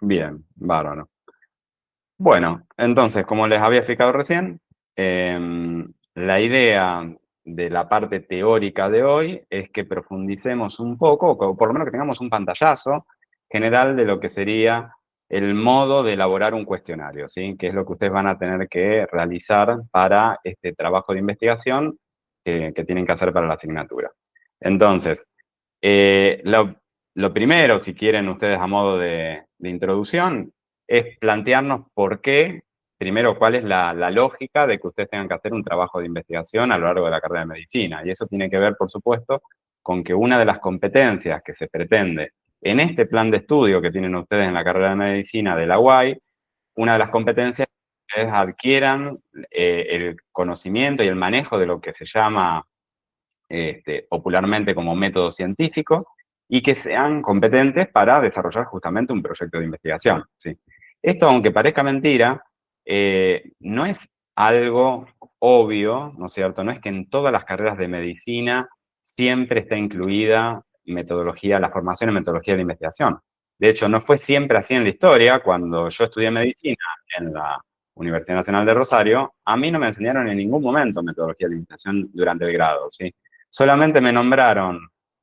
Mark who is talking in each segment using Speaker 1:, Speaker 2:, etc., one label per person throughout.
Speaker 1: Bien, bárbaro. Bueno, entonces, como les había explicado recién, la idea de la parte teórica de hoy es que profundicemos un poco, o por lo menos que tengamos un pantallazo general de lo que sería el modo de elaborar un cuestionario, ¿sí? Que es lo que ustedes van a tener que realizar para este trabajo de investigación que tienen que hacer para la asignatura. Entonces, lo primero, si quieren ustedes a modo de introducción, es plantearnos por qué, primero, cuál es la lógica de que ustedes tengan que hacer un trabajo de investigación a lo largo de la carrera de medicina. Y eso tiene que ver, por supuesto, con que una de las competencias que se pretende en este plan de estudio que tienen ustedes en la carrera de medicina de la UAI, una de las competencias es adquieran el conocimiento y el manejo de lo que se llama popularmente como método científico, y que sean competentes para desarrollar justamente un proyecto de investigación. ¿Sí? Esto, aunque parezca mentira, no es algo obvio, ¿no es cierto? No es que en todas las carreras de medicina siempre está incluida metodología, la formación en metodología de investigación. De hecho, no fue siempre así en la historia. Cuando yo estudié medicina en la Universidad Nacional de Rosario, a mí no me enseñaron en ningún momento metodología de investigación durante el grado, ¿sí? Solamente me nombraron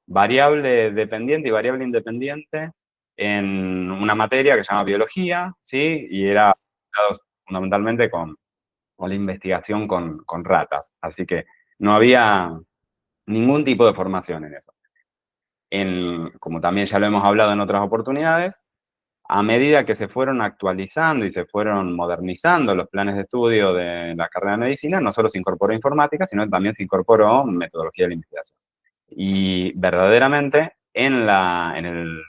Speaker 1: variable dependiente y variable independiente en una materia que se llama biología, ¿sí? Y era fundamentalmente con la investigación con ratas. Así que no había ningún tipo de formación en eso. Como también ya lo hemos hablado en otras oportunidades, a medida que se fueron actualizando y se fueron modernizando los planes de estudio de la carrera de medicina, no solo se incorporó informática, sino que también se incorporó metodología de la investigación. Y verdaderamente en el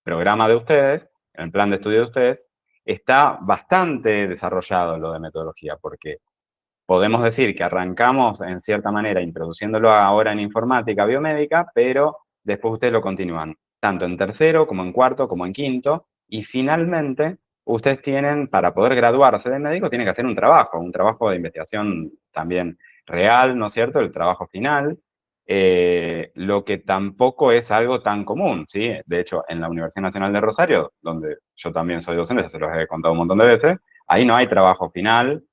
Speaker 1: programa de ustedes, en el plan de estudio de ustedes, está bastante desarrollado lo de metodología, porque podemos decir que arrancamos en cierta manera introduciéndolo ahora en informática biomédica, pero después ustedes lo continúan, tanto en tercero como en cuarto como en quinto, y finalmente ustedes tienen, para poder graduarse de médico, tienen que hacer un trabajo de investigación también real, ¿no es cierto? El trabajo final, lo que tampoco es algo tan común, ¿sí? De hecho, en la Universidad Nacional de Rosario, donde yo también soy docente, ya se los he contado un montón de veces, ahí no hay trabajo final.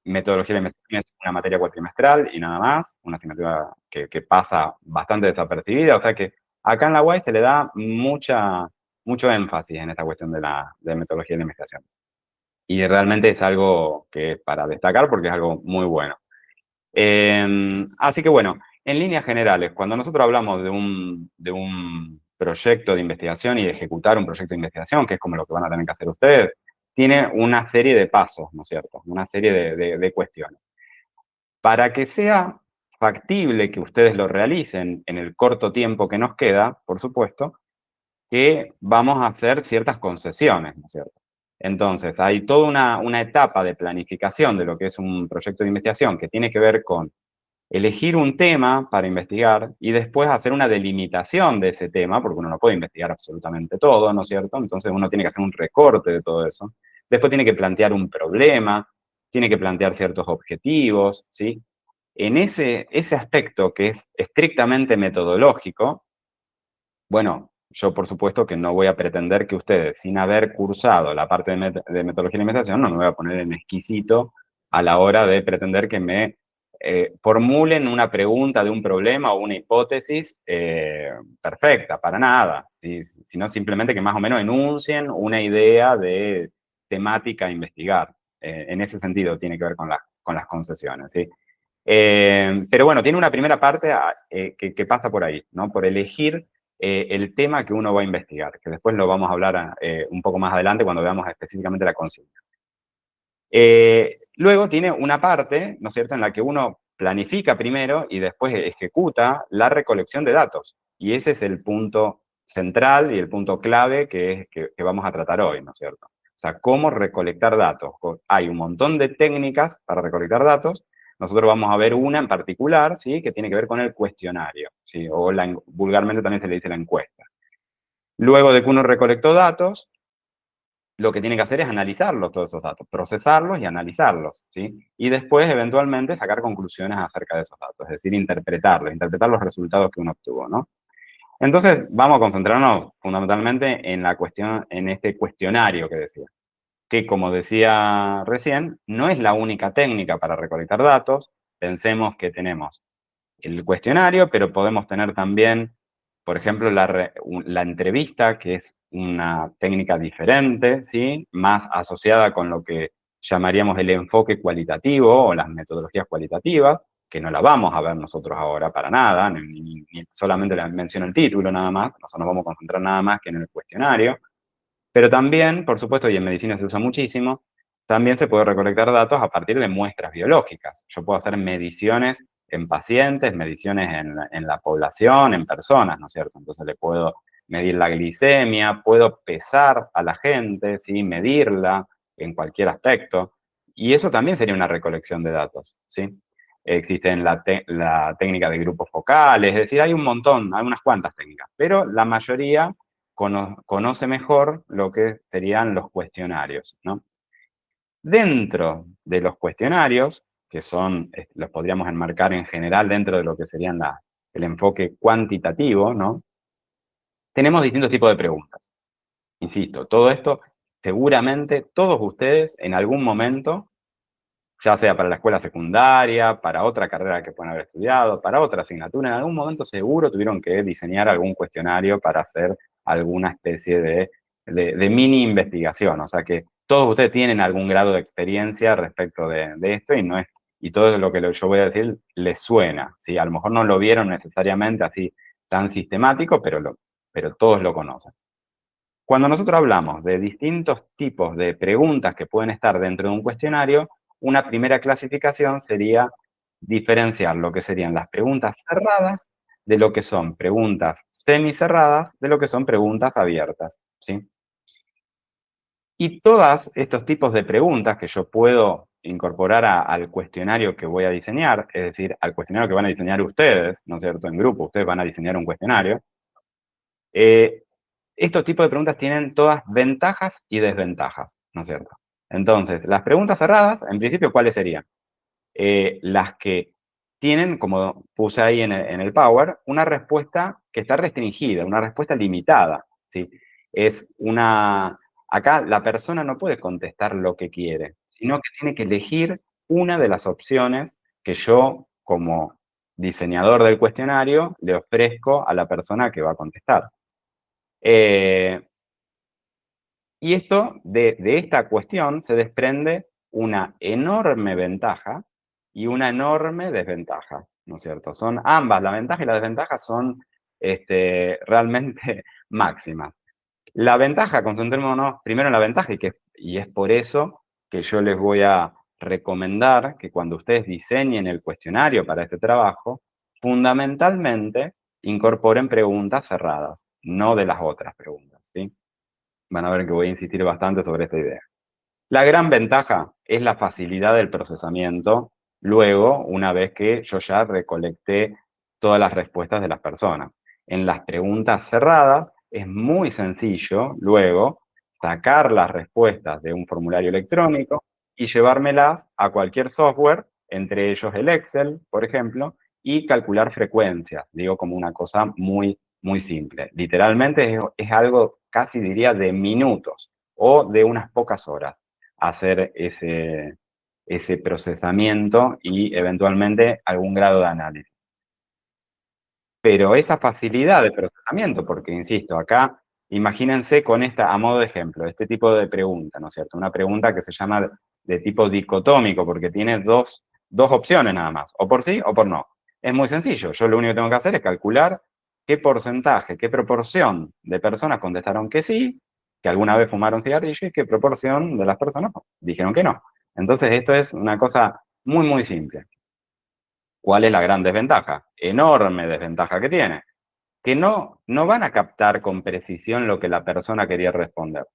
Speaker 1: Metodología de la investigación es una materia cuatrimestral y nada más, una asignatura que pasa bastante desapercibida, o sea que acá en la UAI se le da mucho énfasis en esta cuestión de metodología de la investigación. Y realmente es algo que es para destacar porque es algo muy bueno. Así que bueno, en líneas generales, cuando nosotros hablamos de un proyecto de investigación y de ejecutar un proyecto de investigación, que es como lo que van a tener que hacer ustedes, tiene una serie de pasos, ¿no es cierto? Una serie de cuestiones. Para que sea factible que ustedes lo realicen en el corto tiempo que nos queda, por supuesto, que vamos a hacer ciertas concesiones, ¿no es cierto? Entonces, hay toda una etapa de planificación de lo que es un proyecto de investigación que tiene que ver con elegir un tema para investigar y después hacer una delimitación de ese tema, porque uno no puede investigar absolutamente todo, ¿no es cierto? Entonces uno tiene que hacer un recorte de todo eso. Después tiene que plantear un problema, tiene que plantear ciertos objetivos, ¿sí? En ese aspecto que es estrictamente metodológico, bueno, yo por supuesto que no voy a pretender que ustedes, sin haber cursado la parte de metodología de investigación, no me voy a poner en exquisito a la hora de pretender que me formulen una pregunta de un problema o una hipótesis perfecta, para nada, sino simplemente que más o menos enuncien una idea de temática a investigar. En ese sentido tiene que ver con las concesiones, ¿sí? Pero bueno, tiene una primera parte que pasa por ahí, ¿no? Por elegir el tema que uno va a investigar, que después lo vamos a hablar un poco más adelante cuando veamos específicamente la consigna. Luego tiene una parte, ¿no es cierto?, en la que uno planifica primero y después ejecuta la recolección de datos. Y ese es el punto central y el punto clave que vamos a tratar hoy, ¿no es cierto? O sea, cómo recolectar datos. Hay un montón de técnicas para recolectar datos. Nosotros vamos a ver una en particular, ¿sí?, que tiene que ver con el cuestionario, ¿sí? O vulgarmente también se le dice la encuesta. Luego de que uno recolectó datos, lo que tiene que hacer es analizarlos, todos esos datos, procesarlos y analizarlos, ¿sí? Y después, eventualmente, sacar conclusiones acerca de esos datos, es decir, interpretar los resultados que uno obtuvo, ¿no? Entonces, vamos a concentrarnos fundamentalmente en la cuestión, en este cuestionario que decía, que como decía recién, no es la única técnica para recolectar datos. Pensemos que tenemos el cuestionario, pero podemos tener también, por ejemplo, la entrevista, que es una técnica diferente, ¿sí? Más asociada con lo que llamaríamos el enfoque cualitativo o las metodologías cualitativas, que no la vamos a ver nosotros ahora para nada, ni solamente le menciono el título nada más, nosotros nos vamos a concentrar nada más que en el cuestionario. Pero también, por supuesto, y en medicina se usa muchísimo, también se puede recolectar datos a partir de muestras biológicas. Yo puedo hacer mediciones en pacientes, mediciones en la población, en personas, ¿no es cierto? Entonces le puedo medir la glicemia, puedo pesar a la gente, ¿sí? Medirla en cualquier aspecto. Y eso también sería una recolección de datos, ¿sí? Existe la técnica de grupos focales, es decir, hay un montón, hay unas cuantas técnicas, pero la mayoría conoce mejor lo que serían los cuestionarios, ¿no? Dentro de los cuestionarios, que son, los podríamos enmarcar en general dentro de lo que serían el enfoque cuantitativo, ¿no? Tenemos distintos tipos de preguntas. Insisto, todo esto, seguramente todos ustedes en algún momento, ya sea para la escuela secundaria, para otra carrera que puedan haber estudiado, para otra asignatura, en algún momento seguro tuvieron que diseñar algún cuestionario para hacer alguna especie de mini investigación. O sea que todos ustedes tienen algún grado de experiencia respecto de esto y no es, y todo lo que yo voy a decir les suena, ¿sí? A lo mejor no lo vieron necesariamente así tan sistemático, pero todos lo conocen. Cuando nosotros hablamos de distintos tipos de preguntas que pueden estar dentro de un cuestionario, una primera clasificación sería diferenciar lo que serían las preguntas cerradas de lo que son preguntas semicerradas, de lo que son preguntas abiertas, ¿sí? Y todos estos tipos de preguntas que yo puedo incorporar al cuestionario que voy a diseñar, es decir, al cuestionario que van a diseñar ustedes, ¿no es cierto? En grupo, ustedes van a diseñar un cuestionario. eh, Estos tipos de preguntas tienen todas ventajas y desventajas, ¿no es cierto? Entonces, las preguntas cerradas, en principio, ¿cuáles serían? Las que tienen, como puse ahí en el Power, una respuesta que está restringida, una respuesta limitada, ¿sí? Es una... Acá la persona no puede contestar lo que quiere, sino que tiene que elegir una de las opciones que yo, como diseñador del cuestionario, le ofrezco a la persona que va a contestar. Eh, y esto, de esta cuestión se desprende una enorme ventaja y una enorme desventaja, ¿no es cierto? Son ambas, la ventaja y la desventaja son realmente máximas. La ventaja, concentrémonos primero en la ventaja y es por eso que yo les voy a recomendar que cuando ustedes diseñen el cuestionario para este trabajo, fundamentalmente incorporen preguntas cerradas, no de las otras preguntas, ¿sí? Van a ver que voy a insistir bastante sobre esta idea. La gran ventaja es la facilidad del procesamiento luego, una vez que yo ya recolecté todas las respuestas de las personas. En las preguntas cerradas es muy sencillo luego sacar las respuestas de un formulario electrónico y llevármelas a cualquier software, entre ellos el Excel, por ejemplo, y calcular frecuencias. Digo como una cosa muy, muy simple. Literalmente es algo casi diría de minutos o de unas pocas horas hacer ese procesamiento y eventualmente algún grado de análisis. Pero esa facilidad de procesamiento, porque insisto, acá imagínense con esta, a modo de ejemplo, este tipo de pregunta, ¿no es cierto? Una pregunta que se llama de tipo dicotómico, porque tiene dos opciones nada más, o por sí o por no. Es muy sencillo, yo lo único que tengo que hacer es calcular qué porcentaje, qué proporción de personas contestaron que sí, que alguna vez fumaron cigarrillo, y qué proporción de las personas dijeron que no. Entonces esto es una cosa muy, muy simple. ¿Cuál es la gran desventaja? Enorme desventaja que tiene, que no van a captar con precisión lo que la persona quería responder.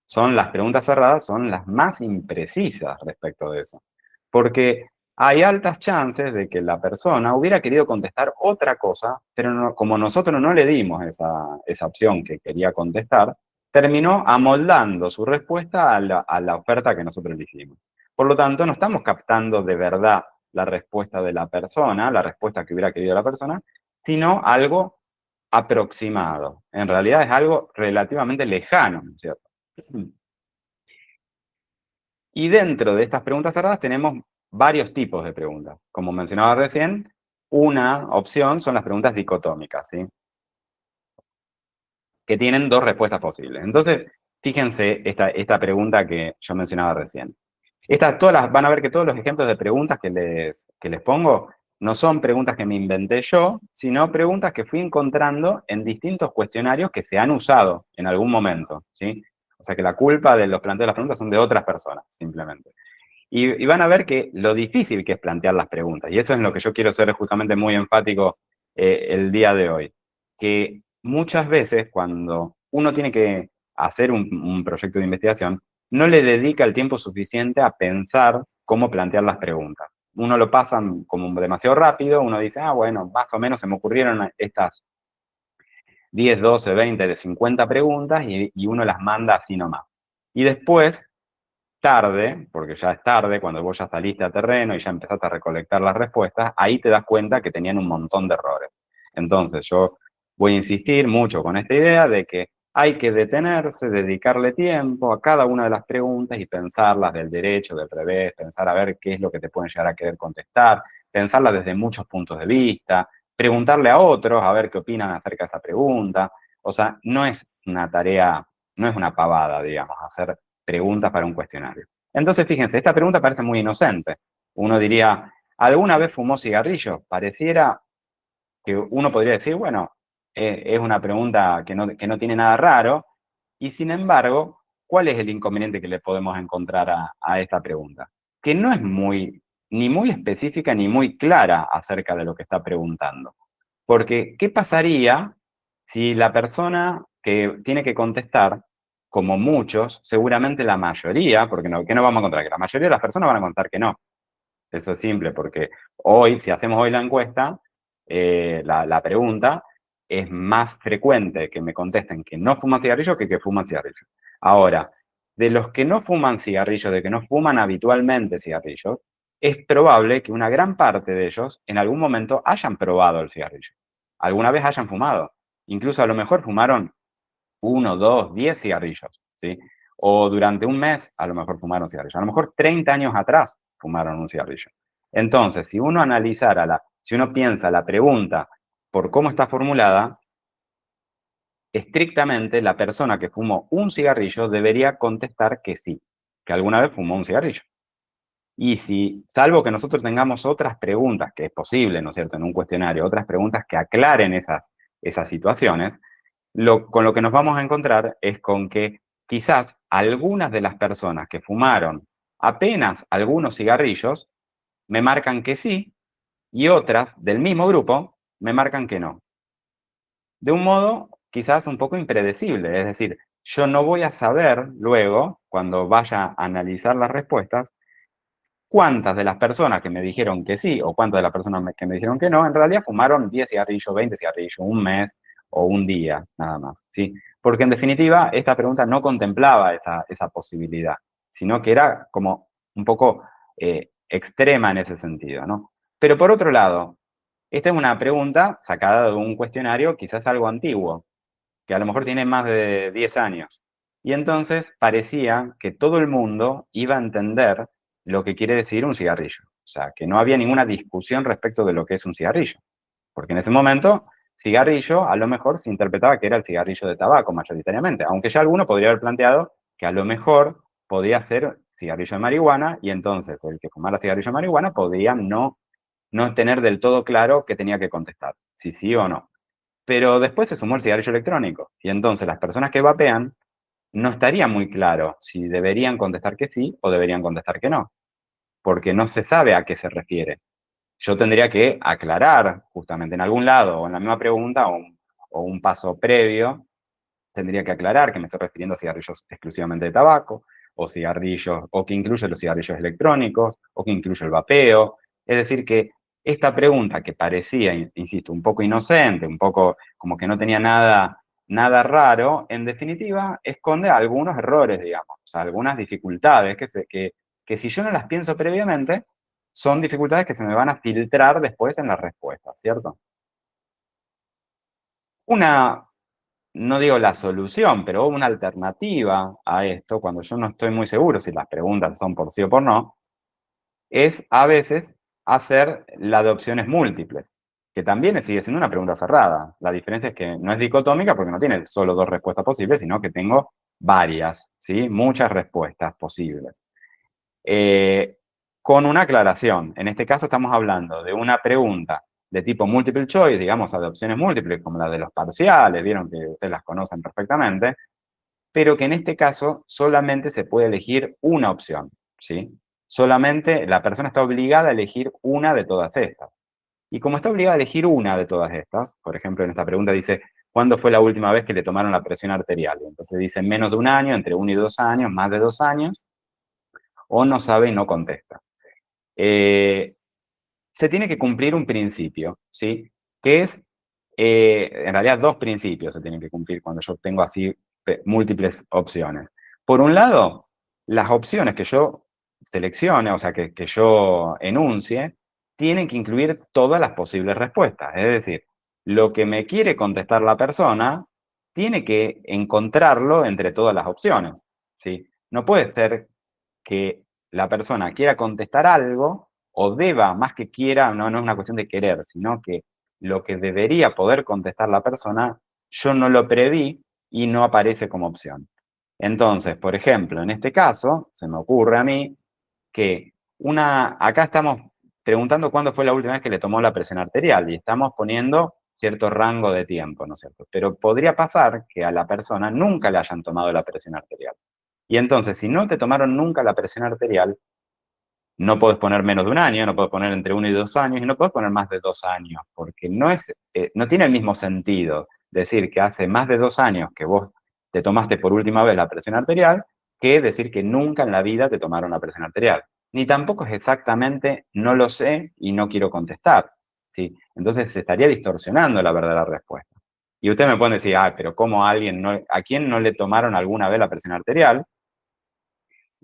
Speaker 1: Son las preguntas cerradas, son las más imprecisas respecto de eso. Porque hay altas chances de que la persona hubiera querido contestar otra cosa, pero como nosotros no le dimos esa opción que quería contestar, terminó amoldando su respuesta a la oferta que nosotros le hicimos. Por lo tanto, no estamos captando de verdad la respuesta de la persona, la respuesta que hubiera querido la persona, sino algo aproximado. En realidad es algo relativamente lejano, ¿no es cierto? Y dentro de estas preguntas cerradas tenemos varios tipos de preguntas. Como mencionaba recién, una opción son las preguntas dicotómicas, ¿sí? Que tienen dos respuestas posibles. Entonces, fíjense esta pregunta que yo mencionaba recién. Van a ver que todos los ejemplos de preguntas que les pongo no son preguntas que me inventé yo, sino preguntas que fui encontrando en distintos cuestionarios que se han usado en algún momento, ¿sí? O sea que la culpa de los planteos de las preguntas son de otras personas, simplemente. Y van a ver que lo difícil que es plantear las preguntas, y eso es en lo que yo quiero ser justamente muy enfático el día de hoy, que muchas veces cuando uno tiene que hacer un proyecto de investigación, no le dedica el tiempo suficiente a pensar cómo plantear las preguntas. Uno lo pasa como demasiado rápido, uno dice, bueno, más o menos se me ocurrieron estas 10, 12, 20, de 50 preguntas y uno las manda así nomás. Y después tarde, porque ya es tarde, cuando vos ya saliste a terreno y ya empezaste a recolectar las respuestas, ahí te das cuenta que tenían un montón de errores. Entonces yo voy a insistir mucho con esta idea de que hay que detenerse, dedicarle tiempo a cada una de las preguntas y pensarlas del derecho, del revés, pensar a ver qué es lo que te pueden llegar a querer contestar, pensarlas desde muchos puntos de vista, preguntarle a otros a ver qué opinan acerca de esa pregunta. O sea, no es una tarea, no es una pavada, digamos, hacer preguntas para un cuestionario. Entonces, fíjense, esta pregunta parece muy inocente. Uno diría, ¿alguna vez fumó cigarrillo? Pareciera que uno podría decir, bueno, es una pregunta que no tiene nada raro, y sin embargo, ¿cuál es el inconveniente que le podemos encontrar a esta pregunta? Que no es ni muy específica ni muy clara acerca de lo que está preguntando. Porque, ¿qué pasaría si la persona que tiene que contestar, como muchos, seguramente la mayoría, porque no, ¿qué no vamos a encontrar? Que la mayoría de las personas van a contar que no. Eso es simple, porque hoy, si hacemos hoy la encuesta, la pregunta, es más frecuente que me contesten que no fuman cigarrillos que fuman cigarrillos. Ahora, de los que no fuman cigarrillos, de que no fuman habitualmente cigarrillos, es probable que una gran parte de ellos en algún momento hayan probado el cigarrillo. Alguna vez hayan fumado. Incluso a lo mejor fumaron 1, 2, 10 cigarrillos, ¿sí? O durante un mes a lo mejor fumaron cigarrillos. A lo mejor 30 años atrás fumaron un cigarrillo. Entonces, si uno piensa la pregunta por cómo está formulada, estrictamente la persona que fumó un cigarrillo debería contestar que sí, que alguna vez fumó un cigarrillo. Y si, salvo que nosotros tengamos otras preguntas, que es posible, ¿no es cierto?, en un cuestionario, otras preguntas que aclaren esas situaciones, con lo que nos vamos a encontrar es con que quizás algunas de las personas que fumaron apenas algunos cigarrillos me marcan que sí y otras del mismo grupo me marcan que no. De un modo quizás un poco impredecible, es decir, yo no voy a saber luego, cuando vaya a analizar las respuestas, cuántas de las personas que me dijeron que sí o cuántas de las personas que me dijeron que no, en realidad fumaron 10 cigarrillos, 20 cigarrillos, un mes o un día, nada más, ¿sí? Porque en definitiva, esta pregunta no contemplaba esa posibilidad, sino que era como un poco extrema en ese sentido, ¿no? Pero por otro lado, esta es una pregunta sacada de un cuestionario quizás algo antiguo, que a lo mejor tiene más de 10 años. Y entonces parecía que todo el mundo iba a entender lo que quiere decir un cigarrillo. O sea, que no había ninguna discusión respecto de lo que es un cigarrillo. Porque en ese momento, cigarrillo a lo mejor se interpretaba que era el cigarrillo de tabaco mayoritariamente, aunque ya alguno podría haber planteado que a lo mejor podía ser cigarrillo de marihuana y entonces el que fumara cigarrillo de marihuana podía no tener del todo claro qué tenía que contestar, si sí o no. Pero después se sumó el cigarrillo electrónico. Y entonces las personas que vapean no estaría muy claro si deberían contestar que sí o deberían contestar que no, porque no se sabe a qué se refiere. Yo tendría que aclarar justamente en algún lado o en la misma pregunta o un paso previo, tendría que aclarar que me estoy refiriendo a cigarrillos exclusivamente de tabaco o cigarrillos, o que incluye los cigarrillos electrónicos o que incluye el vapeo. Es decir, que esta pregunta que parecía, insisto, un poco inocente, un poco como que no tenía nada raro, en definitiva esconde algunos errores, digamos, o sea, algunas dificultades que si yo no las pienso previamente, son dificultades que se me van a filtrar después en la respuesta, ¿cierto? Una, no digo la solución, pero una alternativa a esto, cuando yo no estoy muy seguro si las preguntas son por sí o por no, es a veces hacer la de opciones múltiples, que también sigue siendo una pregunta cerrada. La diferencia es que no es dicotómica porque no tiene solo dos respuestas posibles, sino que tengo varias, ¿sí? Muchas respuestas posibles. Eh, con una aclaración, en este caso estamos hablando de una pregunta de tipo multiple choice, digamos, de opciones múltiples, como la de los parciales, vieron que ustedes las conocen perfectamente, pero que en este caso solamente se puede elegir una opción, ¿sí? Solamente la persona está obligada a elegir una de todas estas. Y como está obligada a elegir una de todas estas, por ejemplo, en esta pregunta dice, ¿cuándo fue la última vez que le tomaron la presión arterial? Entonces dice menos de un año, entre 1 y 2 años, más de 2 años, o no sabe y no contesta. Eh, Se tiene que cumplir un principio, ¿sí? Que es, en realidad, dos principios se tienen que cumplir cuando yo tengo así múltiples opciones. Por un lado, las opciones que yo seleccione, o sea, que yo enuncie, tienen que incluir todas las posibles respuestas. Es decir, lo que me quiere contestar la persona tiene que encontrarlo entre todas las opciones, ¿sí? No puede ser que la persona quiera contestar algo o deba, más que quiera, no, no es una cuestión de querer, sino que lo que debería poder contestar la persona, yo no lo preví y no aparece como opción. Entonces, por ejemplo, en este caso, se me ocurre a mí que acá estamos preguntando cuándo fue la última vez que le tomó la presión arterial y estamos poniendo cierto rango de tiempo, ¿no es cierto? Pero podría pasar que a la persona nunca le hayan tomado la presión arterial. Y entonces, si no te tomaron nunca la presión arterial, no puedes poner menos de un año, no puedes poner entre 1 y 2 años y no puedes poner más de 2 años, porque no tiene el mismo sentido decir que hace más de 2 años que vos te tomaste por última vez la presión arterial que decir que nunca en la vida te tomaron la presión arterial. Ni tampoco es exactamente no lo sé y no quiero contestar. ¿Sí? Entonces se estaría distorsionando la verdadera respuesta. Y ustedes me pueden decir, pero ¿cómo a quién no le tomaron alguna vez la presión arterial?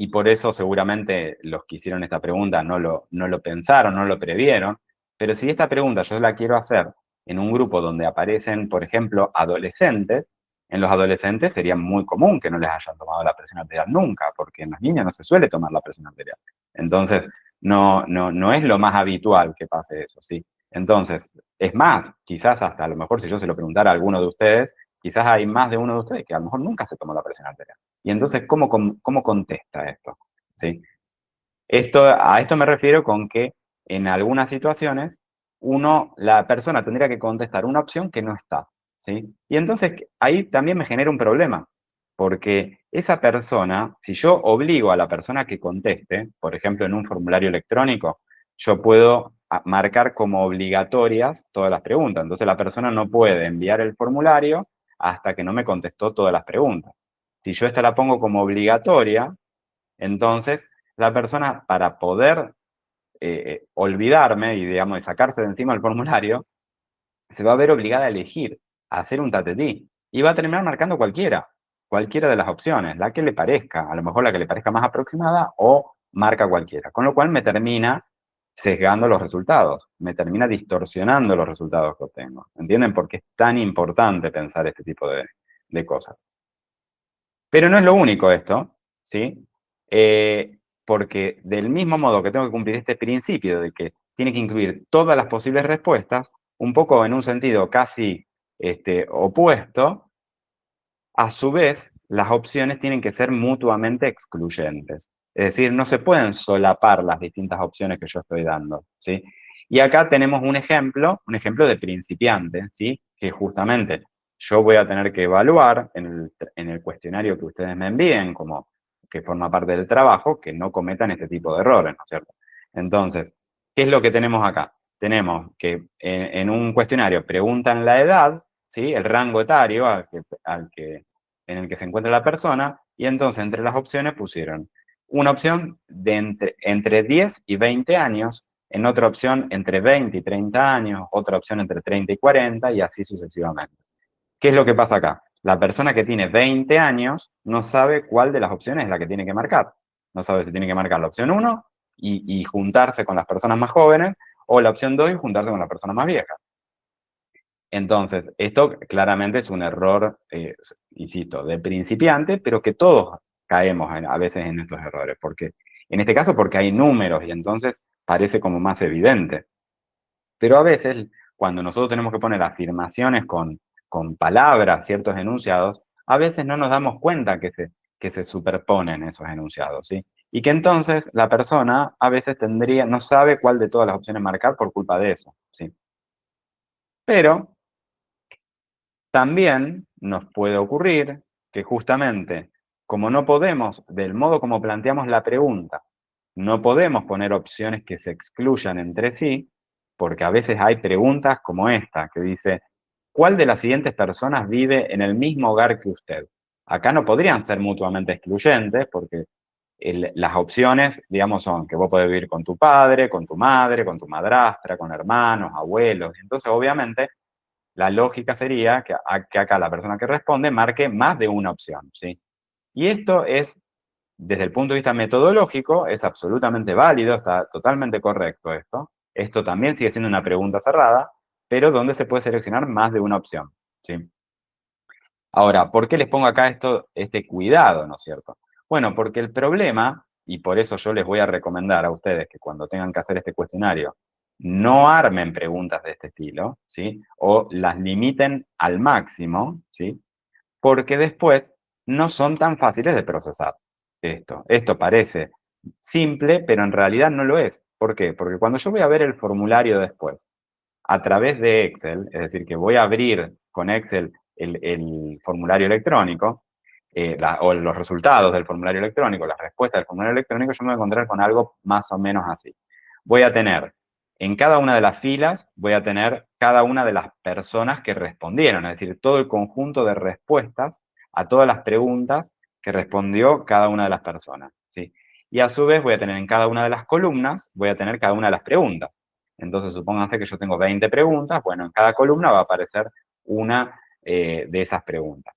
Speaker 1: Y por eso seguramente los que hicieron esta pregunta no lo pensaron, no lo previeron. Pero si esta pregunta yo la quiero hacer en un grupo donde aparecen, por ejemplo, adolescentes, en los adolescentes sería muy común que no les hayan tomado la presión arterial nunca, porque en los niños no se suele tomar la presión arterial. Entonces, no es lo más habitual que pase eso, ¿sí? Entonces, es más, quizás hasta a lo mejor si yo se lo preguntara a alguno de ustedes, quizás hay más de uno de ustedes que a lo mejor nunca se tomó la presión arterial. Y entonces, ¿cómo contesta esto? ¿Sí? A esto me refiero con que en algunas situaciones la persona tendría que contestar una opción que no está. ¿Sí? Y entonces ahí también me genera un problema, porque esa persona, si yo obligo a la persona que conteste, por ejemplo, en un formulario electrónico, yo puedo marcar como obligatorias todas las preguntas. Entonces la persona no puede enviar el formulario hasta que no me contestó todas las preguntas. Si yo esta la pongo como obligatoria, entonces la persona para poder olvidarme y digamos sacarse de encima el formulario, se va a ver obligada a elegir, a hacer un tatetí. Y va a terminar marcando cualquiera de las opciones, la que le parezca, a lo mejor la que le parezca más aproximada o marca cualquiera. Con lo cual me termina sesgando los resultados, me termina distorsionando los resultados que obtengo. ¿Entienden por qué es tan importante pensar este tipo de cosas? Pero no es lo único esto, ¿sí? Porque del mismo modo que tengo que cumplir este principio de que tiene que incluir todas las posibles respuestas, un poco en un sentido casi opuesto, a su vez, las opciones tienen que ser mutuamente excluyentes. Es decir, no se pueden solapar las distintas opciones que yo estoy dando, ¿sí? Y acá tenemos un ejemplo de principiante, ¿sí? Que justamente yo voy a tener que evaluar en el cuestionario que ustedes me envíen, como que forma parte del trabajo, que no cometan este tipo de errores, ¿no es cierto? Entonces, ¿qué es lo que tenemos acá? Tenemos que en un cuestionario preguntan la edad, ¿sí? El rango etario en el que se encuentra la persona, y entonces entre las opciones pusieron una opción de entre 10 y 20 años, en otra opción entre 20 y 30 años, otra opción entre 30 y 40, y así sucesivamente. ¿Qué es lo que pasa acá? La persona que tiene 20 años no sabe cuál de las opciones es la que tiene que marcar. No sabe si tiene que marcar la opción 1 y juntarse con las personas más jóvenes, o la opción 2 y juntarse con las personas más viejas. Entonces, esto claramente es un error, insisto, de principiante, pero que todos caemos a veces en estos errores, porque en este caso porque hay números y entonces parece como más evidente. Pero a veces, cuando nosotros tenemos que poner afirmaciones con palabras, ciertos enunciados, a veces no nos damos cuenta que se superponen esos enunciados, ¿sí? Y que entonces la persona a veces no sabe cuál de todas las opciones marcar por culpa de eso, ¿sí? Pero también nos puede ocurrir que justamente, como no podemos, del modo como planteamos la pregunta, no podemos poner opciones que se excluyan entre sí, porque a veces hay preguntas como esta, que dice, ¿cuál de las siguientes personas vive en el mismo hogar que usted? Acá no podrían ser mutuamente excluyentes, porque las opciones, digamos, son que vos podés vivir con tu padre, con tu madre, con tu madrastra, con hermanos, abuelos. Entonces, obviamente, la lógica sería que acá la persona que responde marque más de una opción, ¿sí? Y esto es, desde el punto de vista metodológico, es absolutamente válido, está totalmente correcto esto. Esto también sigue siendo una pregunta cerrada, pero donde se puede seleccionar más de una opción, ¿sí? Ahora, ¿por qué les pongo acá este cuidado, no es cierto? Bueno, porque el problema, y por eso yo les voy a recomendar a ustedes que cuando tengan que hacer este cuestionario, no armen preguntas de este estilo, ¿sí? O las limiten al máximo, ¿sí? Porque después no son tan fáciles de procesar esto. Esto parece simple, pero en realidad no lo es. ¿Por qué? Porque cuando yo voy a ver el formulario después, a través de Excel, es decir, que voy a abrir con Excel el formulario electrónico, o los resultados del formulario electrónico, las respuestas del formulario electrónico, yo me voy a encontrar con algo más o menos así. Voy a tener, en cada una de las filas, voy a tener cada una de las personas que respondieron, es decir, todo el conjunto de respuestas a todas las preguntas que respondió cada una de las personas, ¿sí? Y a su vez voy a tener en cada una de las columnas, voy a tener cada una de las preguntas. Entonces, supónganse que yo tengo 20 preguntas, bueno, en cada columna va a aparecer una de esas preguntas.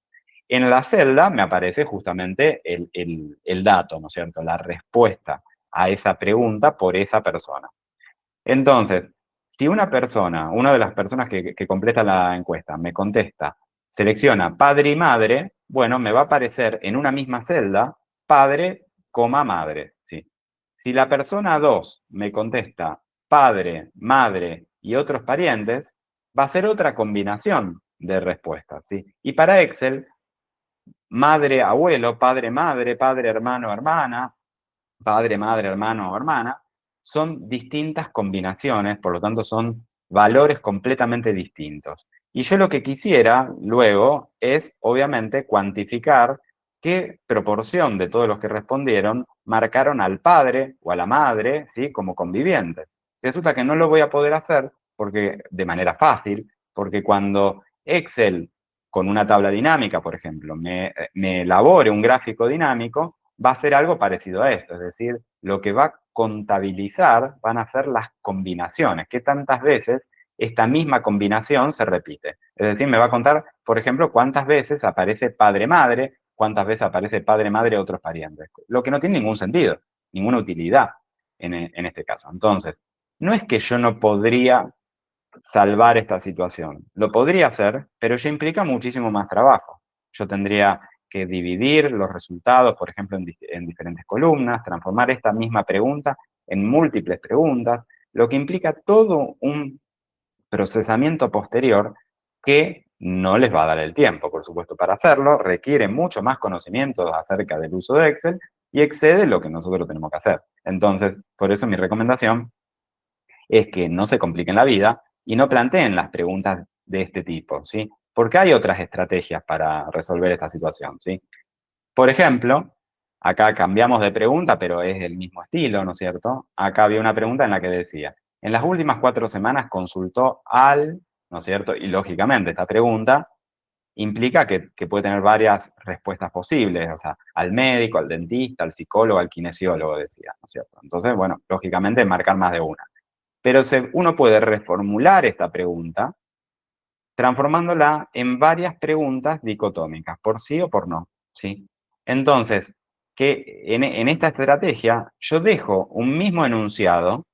Speaker 1: En la celda me aparece justamente el dato, ¿no es cierto? La respuesta a esa pregunta por esa persona. Entonces, si una de las personas que completa la encuesta, me contesta, selecciona padre y madre, bueno, me va a aparecer en una misma celda padre, coma madre, ¿sí? Si la persona 2 me contesta padre, madre y otros parientes, va a ser otra combinación de respuestas, ¿sí? Y para Excel, madre, abuelo, padre, madre, padre, hermano, hermana, padre, madre, hermano o hermana, son distintas combinaciones, por lo tanto son valores completamente distintos. Y yo lo que quisiera luego es, obviamente, cuantificar qué proporción de todos los que respondieron marcaron al padre o a la madre, ¿sí? Como convivientes. Resulta que no lo voy a poder hacer porque, de manera fácil, porque cuando Excel, con una tabla dinámica, por ejemplo, me elabore un gráfico dinámico, va a ser algo parecido a esto, es decir, lo que va a contabilizar van a ser las combinaciones, que tantas veces esta misma combinación se repite. Es decir, me va a contar, por ejemplo, cuántas veces aparece padre-madre, cuántas veces aparece padre-madre otros parientes, lo que no tiene ningún sentido, ninguna utilidad en este caso. Entonces, no es que yo no podría salvar esta situación. Lo podría hacer, pero ya implica muchísimo más trabajo. Yo tendría que dividir los resultados, por ejemplo, en diferentes columnas, transformar esta misma pregunta en múltiples preguntas, lo que implica todo un procesamiento posterior que no les va a dar el tiempo, por supuesto, para hacerlo, requiere mucho más conocimiento acerca del uso de Excel y excede lo que nosotros tenemos que hacer. Entonces, por eso mi recomendación es que no se compliquen la vida y no planteen las preguntas de este tipo, ¿sí? Porque hay otras estrategias para resolver esta situación, ¿sí? Por ejemplo, acá cambiamos de pregunta, pero es el mismo estilo, ¿no es cierto? Acá había una pregunta en la que decía, en las últimas 4 semanas consultó ¿no es cierto? Y lógicamente esta pregunta implica que puede tener varias respuestas posibles, o sea, al médico, al dentista, al psicólogo, al kinesiólogo, decía, ¿no es cierto? Entonces, bueno, lógicamente marcar más de una. Pero uno puede reformular esta pregunta transformándola en varias preguntas dicotómicas, por sí o por no, ¿sí? Entonces, que en esta estrategia yo dejo un mismo enunciado,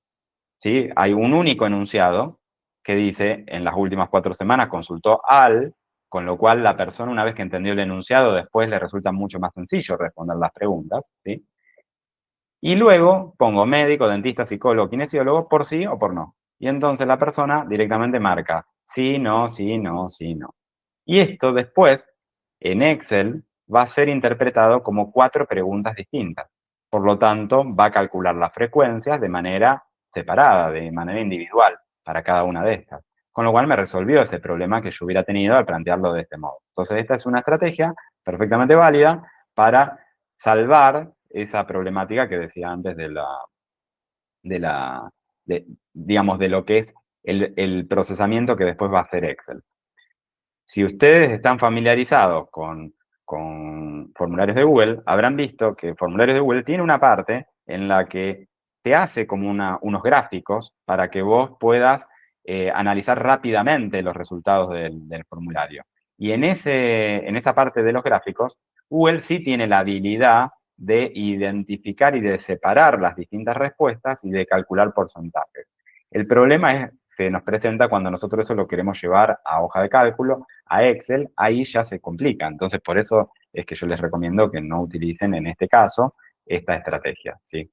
Speaker 1: ¿sí? Hay un único enunciado que dice, en las últimas 4 semanas consultó al, con lo cual la persona, una vez que entendió el enunciado, después le resulta mucho más sencillo responder las preguntas, ¿sí? Y luego pongo médico, dentista, psicólogo, kinesiólogo, por sí o por no. Y entonces la persona directamente marca sí, no, sí, no, sí, no. Y esto después, en Excel, va a ser interpretado como 4 preguntas distintas. Por lo tanto, va a calcular las frecuencias de manera separada, de manera individual, para cada una de estas. Con lo cual me resolvió ese problema que yo hubiera tenido al plantearlo de este modo. Entonces, esta es una estrategia perfectamente válida para salvar esa problemática que decía antes de la digamos, de lo que es el procesamiento que después va a hacer Excel. Si ustedes están familiarizados con formularios de Google, habrán visto que formularios de Google tiene una parte en la que te hace como unos gráficos para que vos puedas analizar rápidamente los resultados del formulario. Y en esa parte de los gráficos, Google sí tiene la habilidad de identificar y de separar las distintas respuestas y de calcular porcentajes. El problema se nos presenta cuando nosotros eso lo queremos llevar a hoja de cálculo, a Excel, ahí ya se complica. Entonces, por eso es que yo les recomiendo que no utilicen en este caso esta estrategia, ¿sí?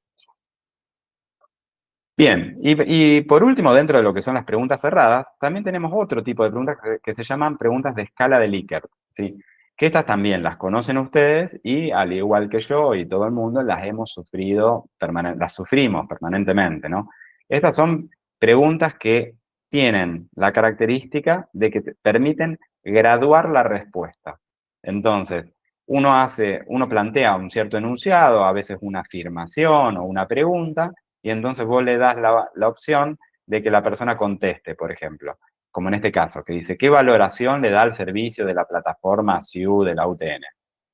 Speaker 1: Bien, y por último, dentro de lo que son las preguntas cerradas, también tenemos otro tipo de preguntas que se llaman preguntas de escala de Likert, ¿sí? Que estas también las conocen ustedes y al igual que yo y todo el mundo, las hemos sufrido, las sufrimos permanentemente, ¿no? Estas son preguntas que tienen la característica de que te permiten graduar la respuesta. Entonces, uno plantea un cierto enunciado, a veces una afirmación o una pregunta, y entonces vos le das la opción de que la persona conteste, por ejemplo, como en este caso, que dice, ¿qué valoración le da al servicio de la plataforma SIU de la UTN?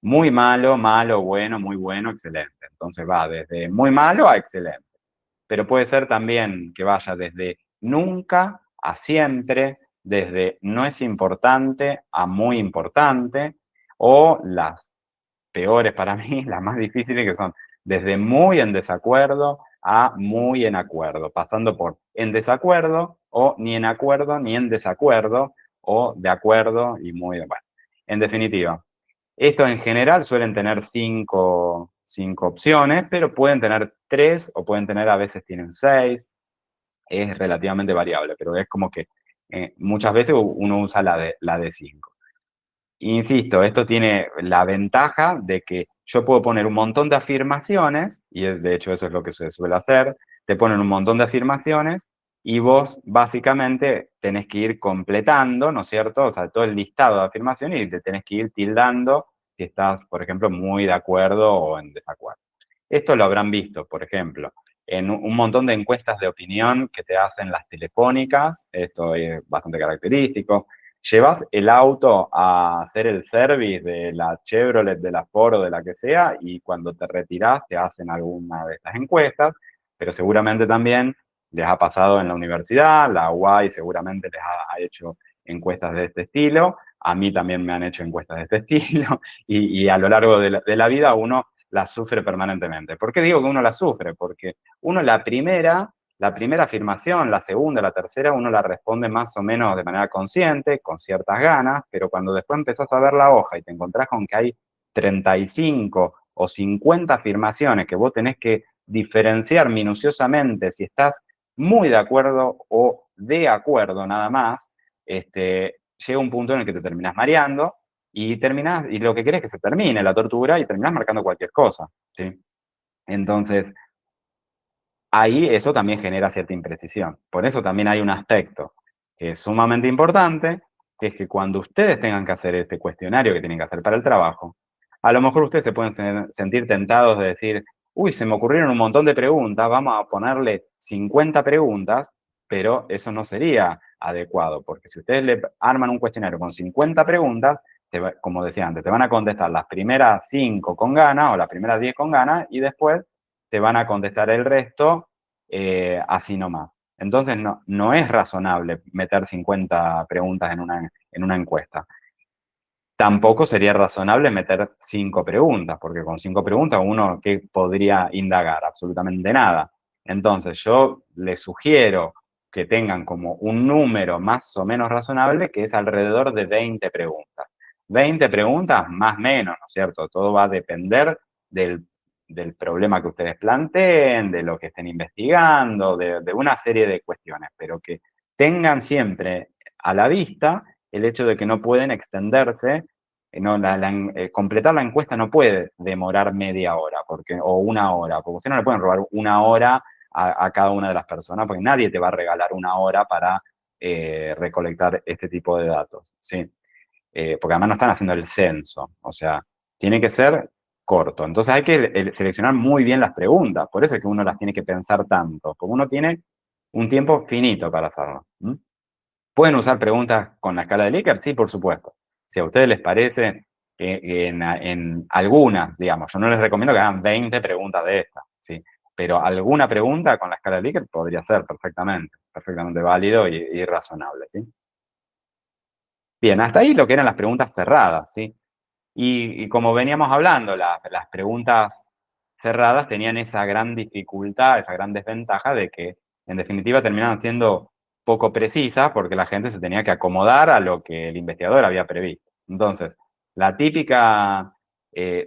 Speaker 1: Muy malo, malo, bueno, muy bueno, excelente. Entonces va desde muy malo a excelente. Pero puede ser también que vaya desde nunca a siempre, desde no es importante a muy importante, o las peores para mí, las más difíciles, que son desde muy en desacuerdo a muy en acuerdo, pasando por en desacuerdo o ni en acuerdo ni en desacuerdo o de acuerdo y muy, bueno. En definitiva, esto en general suelen tener cinco opciones, pero pueden tener 3 o pueden tener, a veces tienen 6. Es relativamente variable, pero es como que muchas veces uno usa la de 5. Insisto, esto tiene la ventaja de que yo puedo poner un montón de afirmaciones, y de hecho eso es lo que se suele hacer, te ponen un montón de afirmaciones y vos básicamente tenés que ir completando, ¿no es cierto? O sea, todo el listado de afirmaciones y te tenés que ir tildando si estás, por ejemplo, muy de acuerdo o en desacuerdo. Esto lo habrán visto, por ejemplo, en un montón de encuestas de opinión que te hacen las telefónicas, esto es bastante característico. Llevas el auto a hacer el service de la Chevrolet, de la Ford o de la que sea, y cuando te retirás te hacen alguna de estas encuestas, pero seguramente también les ha pasado en la universidad, la UAI seguramente les ha hecho encuestas de este estilo, a mí también me han hecho encuestas de este estilo, y a lo largo de la vida uno las sufre permanentemente. ¿Por qué digo que uno las sufre? Porque uno la primera afirmación, la segunda, la tercera, uno la responde más o menos de manera consciente, con ciertas ganas, pero cuando después empezás a ver la hoja y te encontrás con que hay 35 o 50 afirmaciones que vos tenés que diferenciar minuciosamente si estás muy de acuerdo o de acuerdo nada más, llega un punto en el que te terminás mareando y lo que querés es que se termine la tortura y terminás marcando cualquier cosa, ¿sí? Entonces, ahí eso también genera cierta imprecisión. Por eso también hay un aspecto que es sumamente importante, que es que cuando ustedes tengan que hacer este cuestionario que tienen que hacer para el trabajo, a lo mejor ustedes se pueden sentir tentados de decir, uy, se me ocurrieron un montón de preguntas, vamos a ponerle 50 preguntas, pero eso no sería adecuado, porque si ustedes le arman un cuestionario con 50 preguntas, como decía antes, te van a contestar las primeras 5 con ganas o las primeras 10 con ganas y después te van a contestar el resto así nomás. Entonces no es razonable meter 50 preguntas en una encuesta. Tampoco sería razonable meter 5 preguntas, porque con 5 preguntas uno, ¿qué podría indagar? Absolutamente nada. Entonces yo les sugiero que tengan como un número más o menos razonable, que es alrededor de 20 preguntas. 20 preguntas más o menos, ¿no es cierto? Todo va a depender del problema que ustedes planteen, de lo que estén investigando, de una serie de cuestiones, pero que tengan siempre a la vista el hecho de que no pueden extenderse, no, completar la encuesta no puede demorar media hora o una hora, porque ustedes no le pueden robar una hora a cada una de las personas, porque nadie te va a regalar una hora para recolectar este tipo de datos, ¿sí? Porque además no están haciendo el censo, o sea, tiene que ser corto. Entonces hay que seleccionar muy bien las preguntas, por eso es que uno las tiene que pensar tanto, porque uno tiene un tiempo finito para hacerlo. ¿M? ¿Pueden usar preguntas con la escala de Likert? Sí, por supuesto. Si a ustedes les parece que en algunas, digamos, yo no les recomiendo que hagan 20 preguntas de estas, ¿sí? Pero alguna pregunta con la escala de Likert podría ser perfectamente válido y razonable, ¿sí? Bien, hasta ahí lo que eran las preguntas cerradas, ¿sí? Y como veníamos hablando, las preguntas cerradas tenían esa gran dificultad, esa gran desventaja de que, en definitiva, terminaban siendo poco precisas porque la gente se tenía que acomodar a lo que el investigador había previsto. Entonces, la típica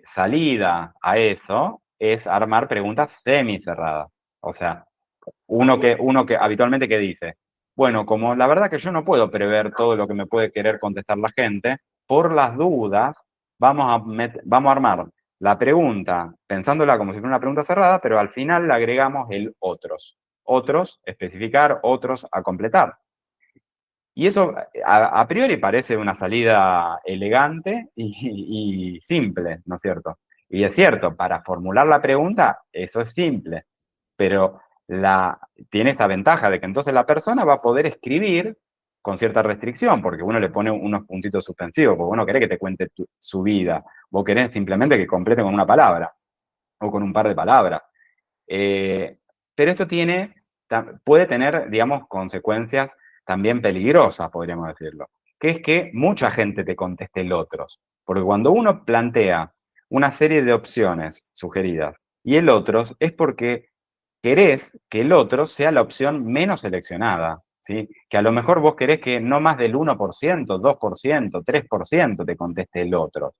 Speaker 1: salida a eso es armar preguntas semicerradas. O sea, uno que habitualmente que dice, bueno, como la verdad que yo no puedo prever todo lo que me puede querer contestar la gente, por las dudas, vamos a armar la pregunta pensándola como si fuera una pregunta cerrada, pero al final le agregamos el otros. Otros, especificar, otros a completar. Y eso a priori parece una salida elegante y simple, ¿no es cierto? Y es cierto, para formular la pregunta, eso es simple, pero tiene esa ventaja de que entonces la persona va a poder escribir con cierta restricción, porque uno le pone unos puntitos suspensivos, porque uno quiere que te cuente su vida, vos querés simplemente que complete con una palabra o con un par de palabras. Eh, pero esto puede tener, digamos, consecuencias también peligrosas, podríamos decirlo, que es que mucha gente te conteste el otros, porque cuando uno plantea una serie de opciones sugeridas y el otros es porque querés que el otro sea la opción menos seleccionada, ¿sí? Que a lo mejor vos querés que no más del 1%, 2%, 3% te conteste el otro.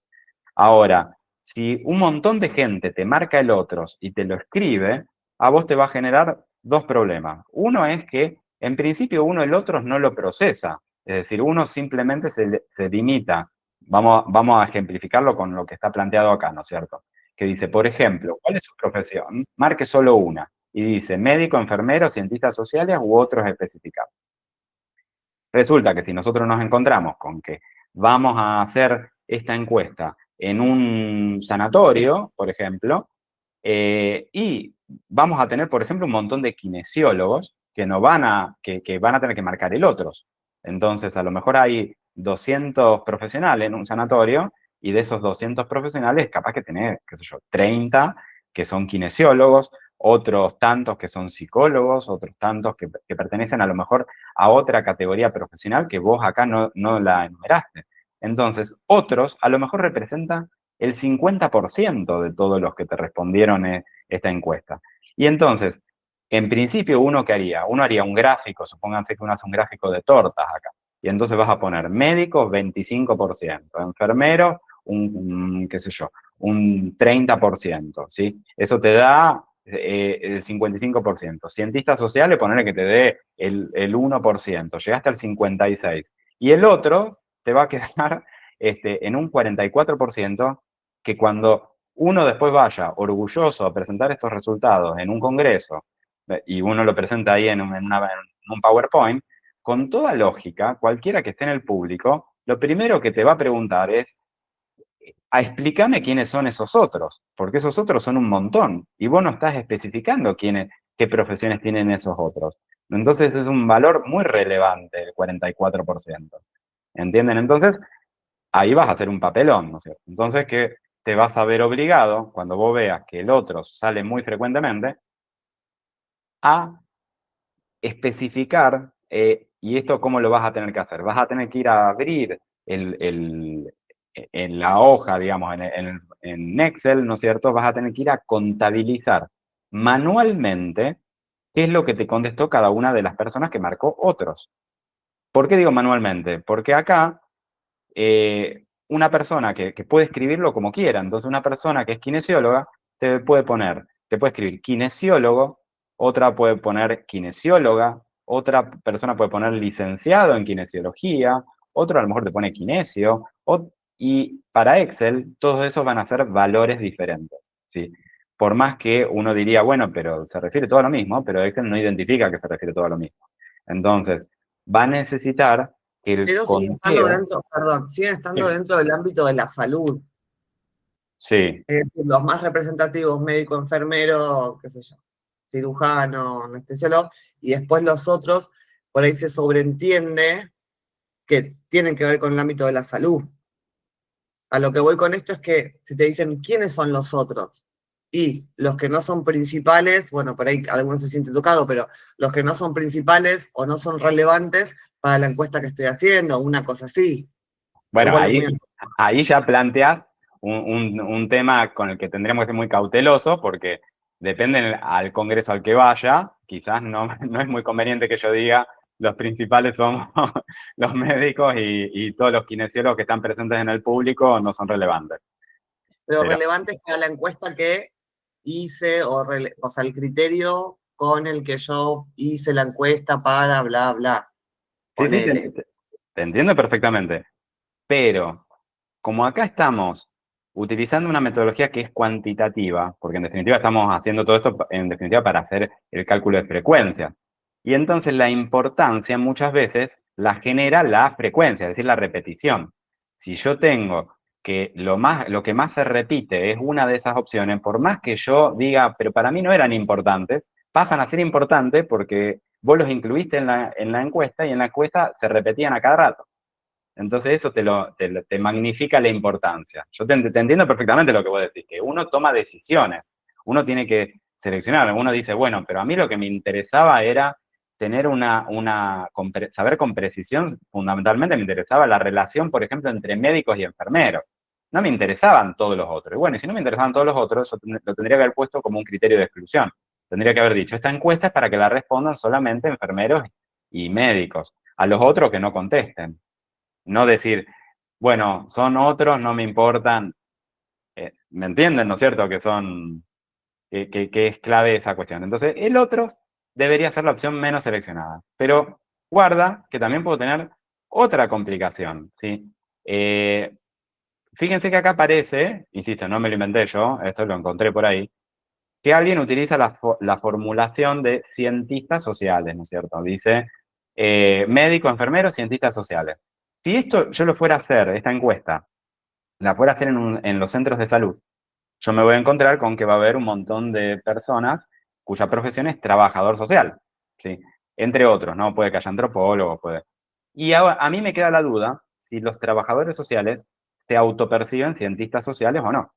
Speaker 1: Ahora, si un montón de gente te marca el otros y te lo escribe, a vos te va a generar dos problemas. Uno es que, en principio, uno el otros no lo procesa. Es decir, uno simplemente se limita. Vamos a ejemplificarlo con lo que está planteado acá, ¿no es cierto? Que dice, por ejemplo, ¿cuál es su profesión? Marque solo una. Y dice, médico, enfermero, cientistas sociales u otros especificados. Resulta que si nosotros nos encontramos con que vamos a hacer esta encuesta en un sanatorio, por ejemplo, y vamos a tener, por ejemplo, un montón de kinesiólogos que van a tener que marcar el otros. Entonces, a lo mejor hay 200 profesionales en un sanatorio y de esos 200 profesionales capaz que tener, qué sé yo, 30 que son kinesiólogos, otros tantos que son psicólogos, otros tantos que pertenecen a lo mejor a otra categoría profesional que vos acá no la enumeraste. Entonces, otros a lo mejor representan el 50% de todos los que te respondieron esta encuesta. Y entonces, en principio, ¿uno qué haría? Uno haría un gráfico, supónganse que uno hace un gráfico de tortas acá. Y entonces vas a poner médicos 25%, enfermeros qué sé yo, un 30%, ¿sí? Eso te da el 55%. Cientistas sociales, ponerle que te dé el 1%, llegaste al 56%. Y el otro te va a quedar en un 44% que cuando uno después vaya orgulloso a presentar estos resultados en un congreso y uno lo presenta ahí en un PowerPoint, con toda lógica, cualquiera que esté en el público, lo primero que te va a preguntar es, explícame quiénes son esos otros, porque esos otros son un montón y vos no estás especificando qué profesiones tienen esos otros. Entonces es un valor muy relevante el 44%. ¿Entienden? Entonces ahí vas a hacer un papelón, ¿no es cierto? Entonces que te vas a ver obligado, cuando vos veas que el otro sale muy frecuentemente, a especificar, y esto cómo lo vas a tener que hacer. Vas a tener que ir a abrir en la hoja, digamos, en Excel, ¿no es cierto? Vas a tener que ir a contabilizar manualmente qué es lo que te contestó cada una de las personas que marcó otros. ¿Por qué digo manualmente? Porque acá una persona que puede escribirlo como quiera, entonces una persona que es kinesióloga te puede escribir kinesiólogo, otra puede poner kinesióloga, otra persona puede poner licenciado en kinesiología, otro a lo mejor te pone kinesio, y para Excel todos esos van a ser valores diferentes, ¿sí? Por más que uno diría, bueno, pero se refiere todo a lo mismo, pero Excel no identifica que se refiere todo a lo mismo. Entonces, va a necesitar que el
Speaker 2: Pero siguen estando
Speaker 1: conteo,
Speaker 2: dentro, perdón, siguen estando
Speaker 1: sí,
Speaker 2: dentro del ámbito de la salud.
Speaker 1: sí,
Speaker 2: Es decir, los más representativos, médico, enfermero, qué sé yo, cirujano, anestesiólogo, y después los otros, por ahí se sobreentiende que tienen que ver con el ámbito de la salud. A lo que voy con esto es que si te dicen quiénes son los otros, y los que no son principales, bueno, por ahí algunos se sienten tocados, pero los que no son principales o no son relevantes para la encuesta que estoy haciendo, una cosa así. O
Speaker 1: bueno,
Speaker 2: igual es muy...
Speaker 1: ahí ya planteas un tema con el que tendremos que ser muy cautelosos porque depende al congreso al que vaya, quizás no, no es muy conveniente que yo diga los principales somos los médicos y todos los kinesiólogos que están presentes en el público no son relevantes.
Speaker 2: Pero
Speaker 1: Pero
Speaker 2: relevante es que a la encuesta que hice, o sea, el criterio con el que yo hice la encuesta para bla, bla,
Speaker 1: sí, sí,
Speaker 2: ponele.
Speaker 1: te entiendo perfectamente. Pero como acá estamos utilizando una metodología que es cuantitativa, porque en definitiva estamos haciendo todo esto en definitiva para hacer el cálculo de frecuencia. Y entonces la importancia muchas veces la genera la frecuencia, es decir, la repetición. Si yo tengo que lo que más se repite es una de esas opciones, por más que yo diga, pero para mí no eran importantes, pasan a ser importantes porque vos los incluiste en la encuesta y en la encuesta se repetían a cada rato. Entonces eso te magnifica la importancia. Yo te entiendo perfectamente lo que vos decís, que uno toma decisiones, uno tiene que seleccionar, uno dice, bueno, pero a mí lo que me interesaba era tener saber con precisión, fundamentalmente me interesaba la relación, por ejemplo, entre médicos y enfermeros. No me interesaban todos los otros. Y bueno, y si no me interesaban todos los otros, yo lo tendría que haber puesto como un criterio de exclusión. Tendría que haber dicho, esta encuesta es para que la respondan solamente enfermeros y médicos, a los otros que no contesten. No decir, bueno, son otros, no me importan. ¿Me entienden, no es cierto? Que es clave esa cuestión. Entonces, el otro debería ser la opción menos seleccionada. Pero guarda que también puedo tener otra complicación, ¿sí? Eh, Fíjense que acá aparece, insisto, no me lo inventé yo, esto lo encontré por ahí, que alguien utiliza la formulación de cientistas sociales, ¿no es cierto? Dice médico, enfermero, cientistas sociales. Si esto yo lo fuera a hacer, esta encuesta, la fuera a hacer en los centros de salud, yo me voy a encontrar con que va a haber un montón de personas cuya profesión es trabajador social, ¿sí? Entre otros, ¿no? Puede que haya antropólogos, puede. Y a mí me queda la duda si los trabajadores sociales se autoperciben cientistas sociales o no.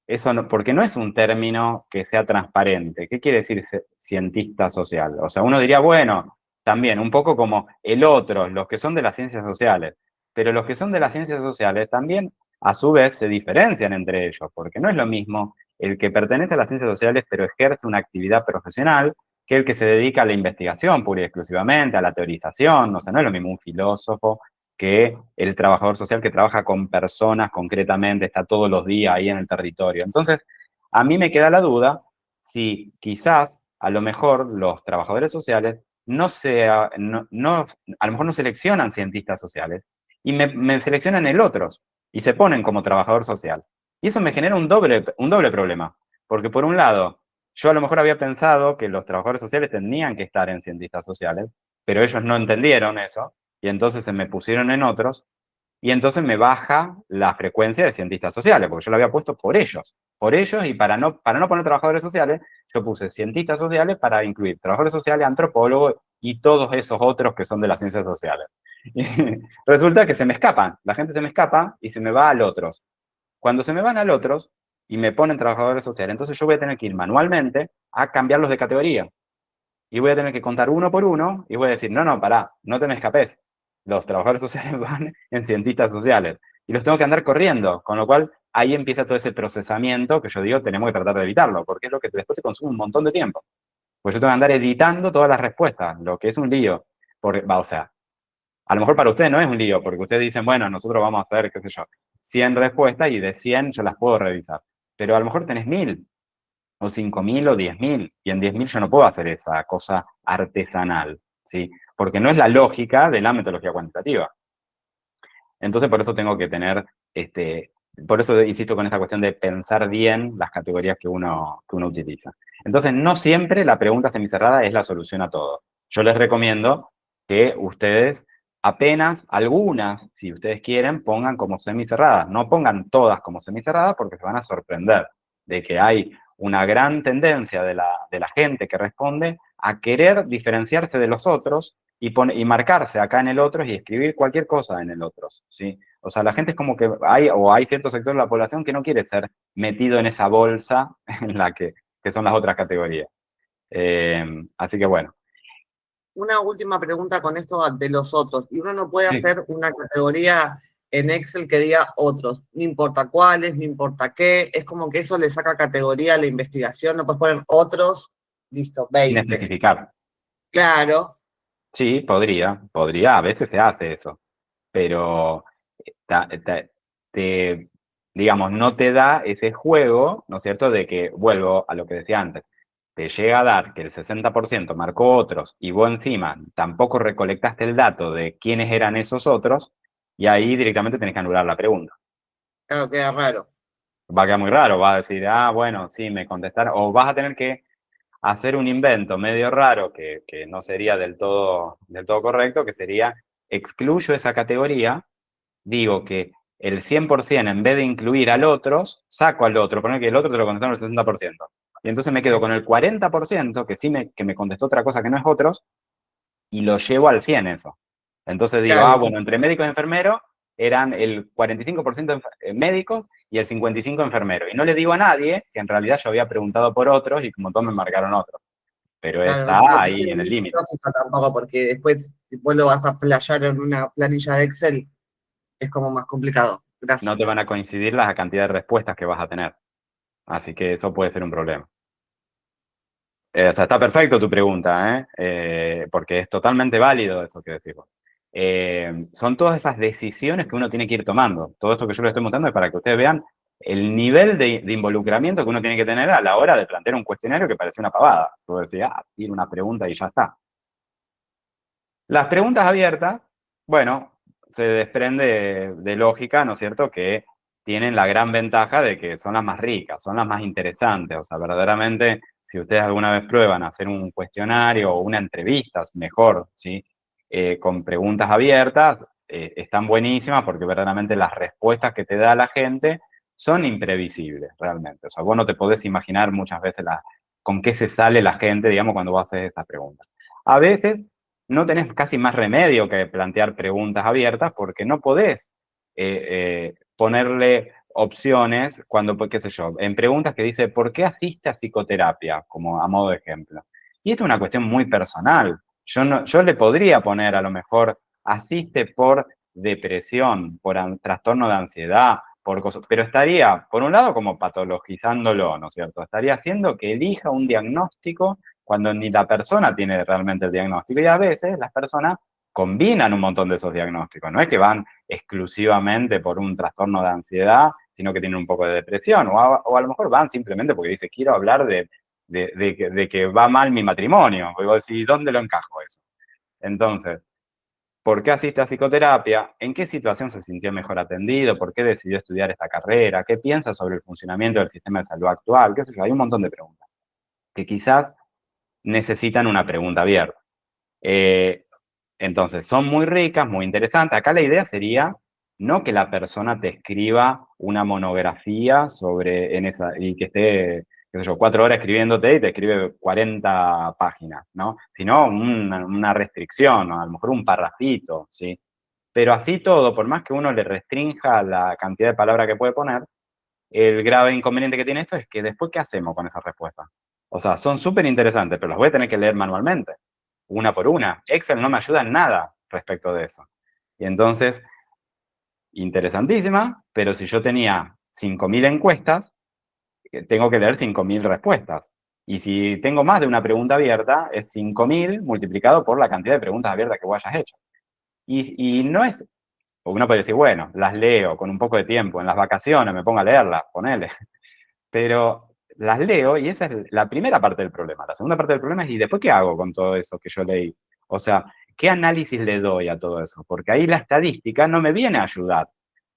Speaker 1: Eso no, porque no es un término que sea transparente. ¿Qué quiere decir cientista social? O sea, uno diría, bueno, también un poco como el otro, los que son de las ciencias sociales. Pero los que son de las ciencias sociales también, a su vez, se diferencian entre ellos, porque no es lo mismo el que pertenece a las ciencias sociales pero ejerce una actividad profesional que el que se dedica a la investigación pura y exclusivamente, a la teorización. O sea, no es lo mismo un filósofo que el trabajador social que trabaja con personas concretamente, está todos los días ahí en el territorio. Entonces, a mí me queda la duda si quizás, a lo mejor, los trabajadores sociales a lo mejor no seleccionan cientistas sociales y me seleccionan el otros y se ponen como trabajador social. Y eso me genera un doble problema, porque por un lado, yo a lo mejor había pensado que los trabajadores sociales tenían que estar en cientistas sociales, pero ellos no entendieron eso y entonces se me pusieron en otros, y entonces me baja la frecuencia de cientistas sociales, porque yo lo había puesto por ellos, y para no poner trabajadores sociales, yo puse cientistas sociales para incluir trabajadores sociales, antropólogos y todos esos otros que son de las ciencias sociales. Y resulta que se me escapan, la gente se me escapa y se me va al otros. Cuando se me van al otros y me ponen trabajadores sociales, entonces yo voy a tener que ir manualmente a cambiarlos de categoría y voy a tener que contar uno por uno y voy a decir, no, no, pará, no te me escapes. Los trabajadores sociales van en cientistas sociales y los tengo que andar corriendo, con lo cual ahí empieza todo ese procesamiento que yo digo tenemos que tratar de evitarlo, porque es lo que después te consume un montón de tiempo. Pues yo tengo que andar editando todas las respuestas, lo que es un lío. O sea, a lo mejor para ustedes no es un lío, porque ustedes dicen, bueno, nosotros vamos a hacer, qué sé yo, 100 respuestas y de 100 yo las puedo revisar. Pero a lo mejor tenés 1000, o 5000 o 10.000, y en 10.000 yo no puedo hacer esa cosa artesanal, ¿sí? Porque no es la lógica de la metodología cuantitativa. Entonces, por eso tengo que tener, por eso insisto con esta cuestión de pensar bien las categorías que uno utiliza. Entonces, no siempre la pregunta semicerrada es la solución a todo. Yo les recomiendo que ustedes apenas algunas, si ustedes quieren, pongan como semicerradas. No pongan todas como semicerradas porque se van a sorprender de que hay una gran tendencia de la gente que responde a querer diferenciarse de los otros y marcarse acá en el otro y escribir cualquier cosa en el otro, ¿sí? O sea, la gente es como que hay cierto sector de la población que no quiere ser metido en esa bolsa en la que son las otras categorías. Así que bueno.
Speaker 2: Una última pregunta con esto de los otros. Y uno no puede
Speaker 1: Sí.
Speaker 2: hacer una categoría en Excel que diga otros, no importa cuáles, no importa qué, es como que eso le saca categoría a la investigación, no puedes poner otros, listo,
Speaker 1: Sin
Speaker 2: 20.
Speaker 1: especificar.
Speaker 2: Claro,
Speaker 1: Sí, podría, a veces se hace eso, pero ta- ta- te, digamos, no te da ese juego, ¿no es cierto?, de que, vuelvo a lo que decía antes, te llega a dar que el 60% marcó otros y vos encima tampoco recolectaste el dato de quiénes eran esos otros, y ahí directamente tenés que anular la pregunta.
Speaker 2: claro, queda raro.
Speaker 1: Va a quedar muy raro, vas a decir, ah, bueno, sí, me contestaron, o vas a tener que hacer un invento medio raro que no sería del todo correcto, que sería excluyo esa categoría, digo que el 100% en vez de incluir al otro, saco al otro, poner que el otro te lo contestaron el 60%. Y entonces me
Speaker 2: Sí,
Speaker 1: quedo con el 40% que sí que me contestó otra cosa que no es otros, y lo llevo al 100 eso. Entonces digo,
Speaker 2: claro,
Speaker 1: bueno, entre médicos y enfermeros eran el 45% médicos y el 55% enfermeros. Y no le digo a nadie que en realidad yo había preguntado por otros y como todos me marcaron otros. Pero
Speaker 2: claro,
Speaker 1: está
Speaker 2: no
Speaker 1: ahí
Speaker 2: tiene
Speaker 1: en el
Speaker 2: mucha
Speaker 1: límite.
Speaker 2: lógica tampoco, porque después, si vos lo vas a playar en una planilla de Excel, es como más complicado.
Speaker 1: No te
Speaker 2: Gracias.
Speaker 1: van a coincidir la cantidad de respuestas que vas a tener. Así que eso puede ser un problema. O sea, está perfecto tu pregunta, ¿eh? Porque es totalmente válido eso que decís vos. Son todas esas decisiones que uno tiene que ir tomando. Todo esto que yo les estoy mostrando es para que ustedes vean el nivel de involucramiento que uno tiene que tener a la hora de plantear un cuestionario que parece una pavada. Tú decías, tiene una pregunta y ya está. Las preguntas abiertas, bueno, se desprende de lógica, ¿no es cierto?, que tienen la gran ventaja de que son las más ricas, son las más interesantes. O sea, verdaderamente, si ustedes alguna vez prueban hacer un cuestionario o una entrevista, mejor, ¿sí? Con preguntas abiertas, están buenísimas porque verdaderamente las respuestas que te da la gente son imprevisibles, realmente. O sea, vos no te podés imaginar muchas veces con qué se sale la gente, digamos, cuando vos haces esas preguntas. A veces no tenés casi más remedio que plantear preguntas abiertas porque no podés ponerle opciones cuando, pues, qué sé yo, en preguntas que dice, ¿por qué asiste a psicoterapia? Como a modo de ejemplo. Y esto es una cuestión muy personal. Yo le podría poner a lo mejor, asiste por depresión, por trastorno de ansiedad, por cosas, pero estaría, por un lado, como patologizándolo, ¿no es cierto? Estaría haciendo que elija un diagnóstico cuando ni la persona tiene realmente el diagnóstico. Y a veces las personas combinan un montón de esos diagnósticos. No es que van exclusivamente por un trastorno de ansiedad, sino que tienen un poco de depresión. O a lo mejor van simplemente porque dice, quiero hablar de que va mal mi matrimonio. Y vos decís, ¿dónde lo encajo eso? Entonces, ¿por qué asiste a psicoterapia? ¿En qué situación se sintió mejor atendido? ¿Por qué decidió estudiar esta carrera? ¿Qué piensa sobre el funcionamiento del sistema de salud actual? ¿Qué sé yo? Hay un montón de preguntas que quizás necesitan una pregunta abierta. Eh, entonces, son muy ricas, muy interesantes. Acá la idea sería no que la persona te escriba una monografía y que esté, qué sé yo, 4 horas escribiéndote y te escribe 40 páginas, ¿no? Sino una restricción, ¿no? A lo mejor un parrafito, ¿sí? Pero así todo, por más que uno le restrinja la cantidad de palabras que puede poner, el grave inconveniente que tiene esto es que después, ¿qué hacemos con esas respuestas? O sea, son súper interesantes, pero las voy a tener que leer manualmente, una por una. Excel no me ayuda en nada respecto de eso. Y entonces, interesantísima, pero si yo tenía 5000 encuestas, tengo que leer 5000 respuestas. Y si tengo más de una pregunta abierta, es 5.000 multiplicado por la cantidad de preguntas abiertas que vos hayas hecho. Y no es, uno puede decir, bueno, las leo con un poco de tiempo, en las vacaciones me pongo a leerlas, ponele. Pero las leo y esa es la primera parte del problema. La segunda parte del problema es, ¿y después qué hago con todo eso que yo leí? O sea, ¿qué análisis le doy a todo eso? Porque ahí la estadística no me viene a ayudar,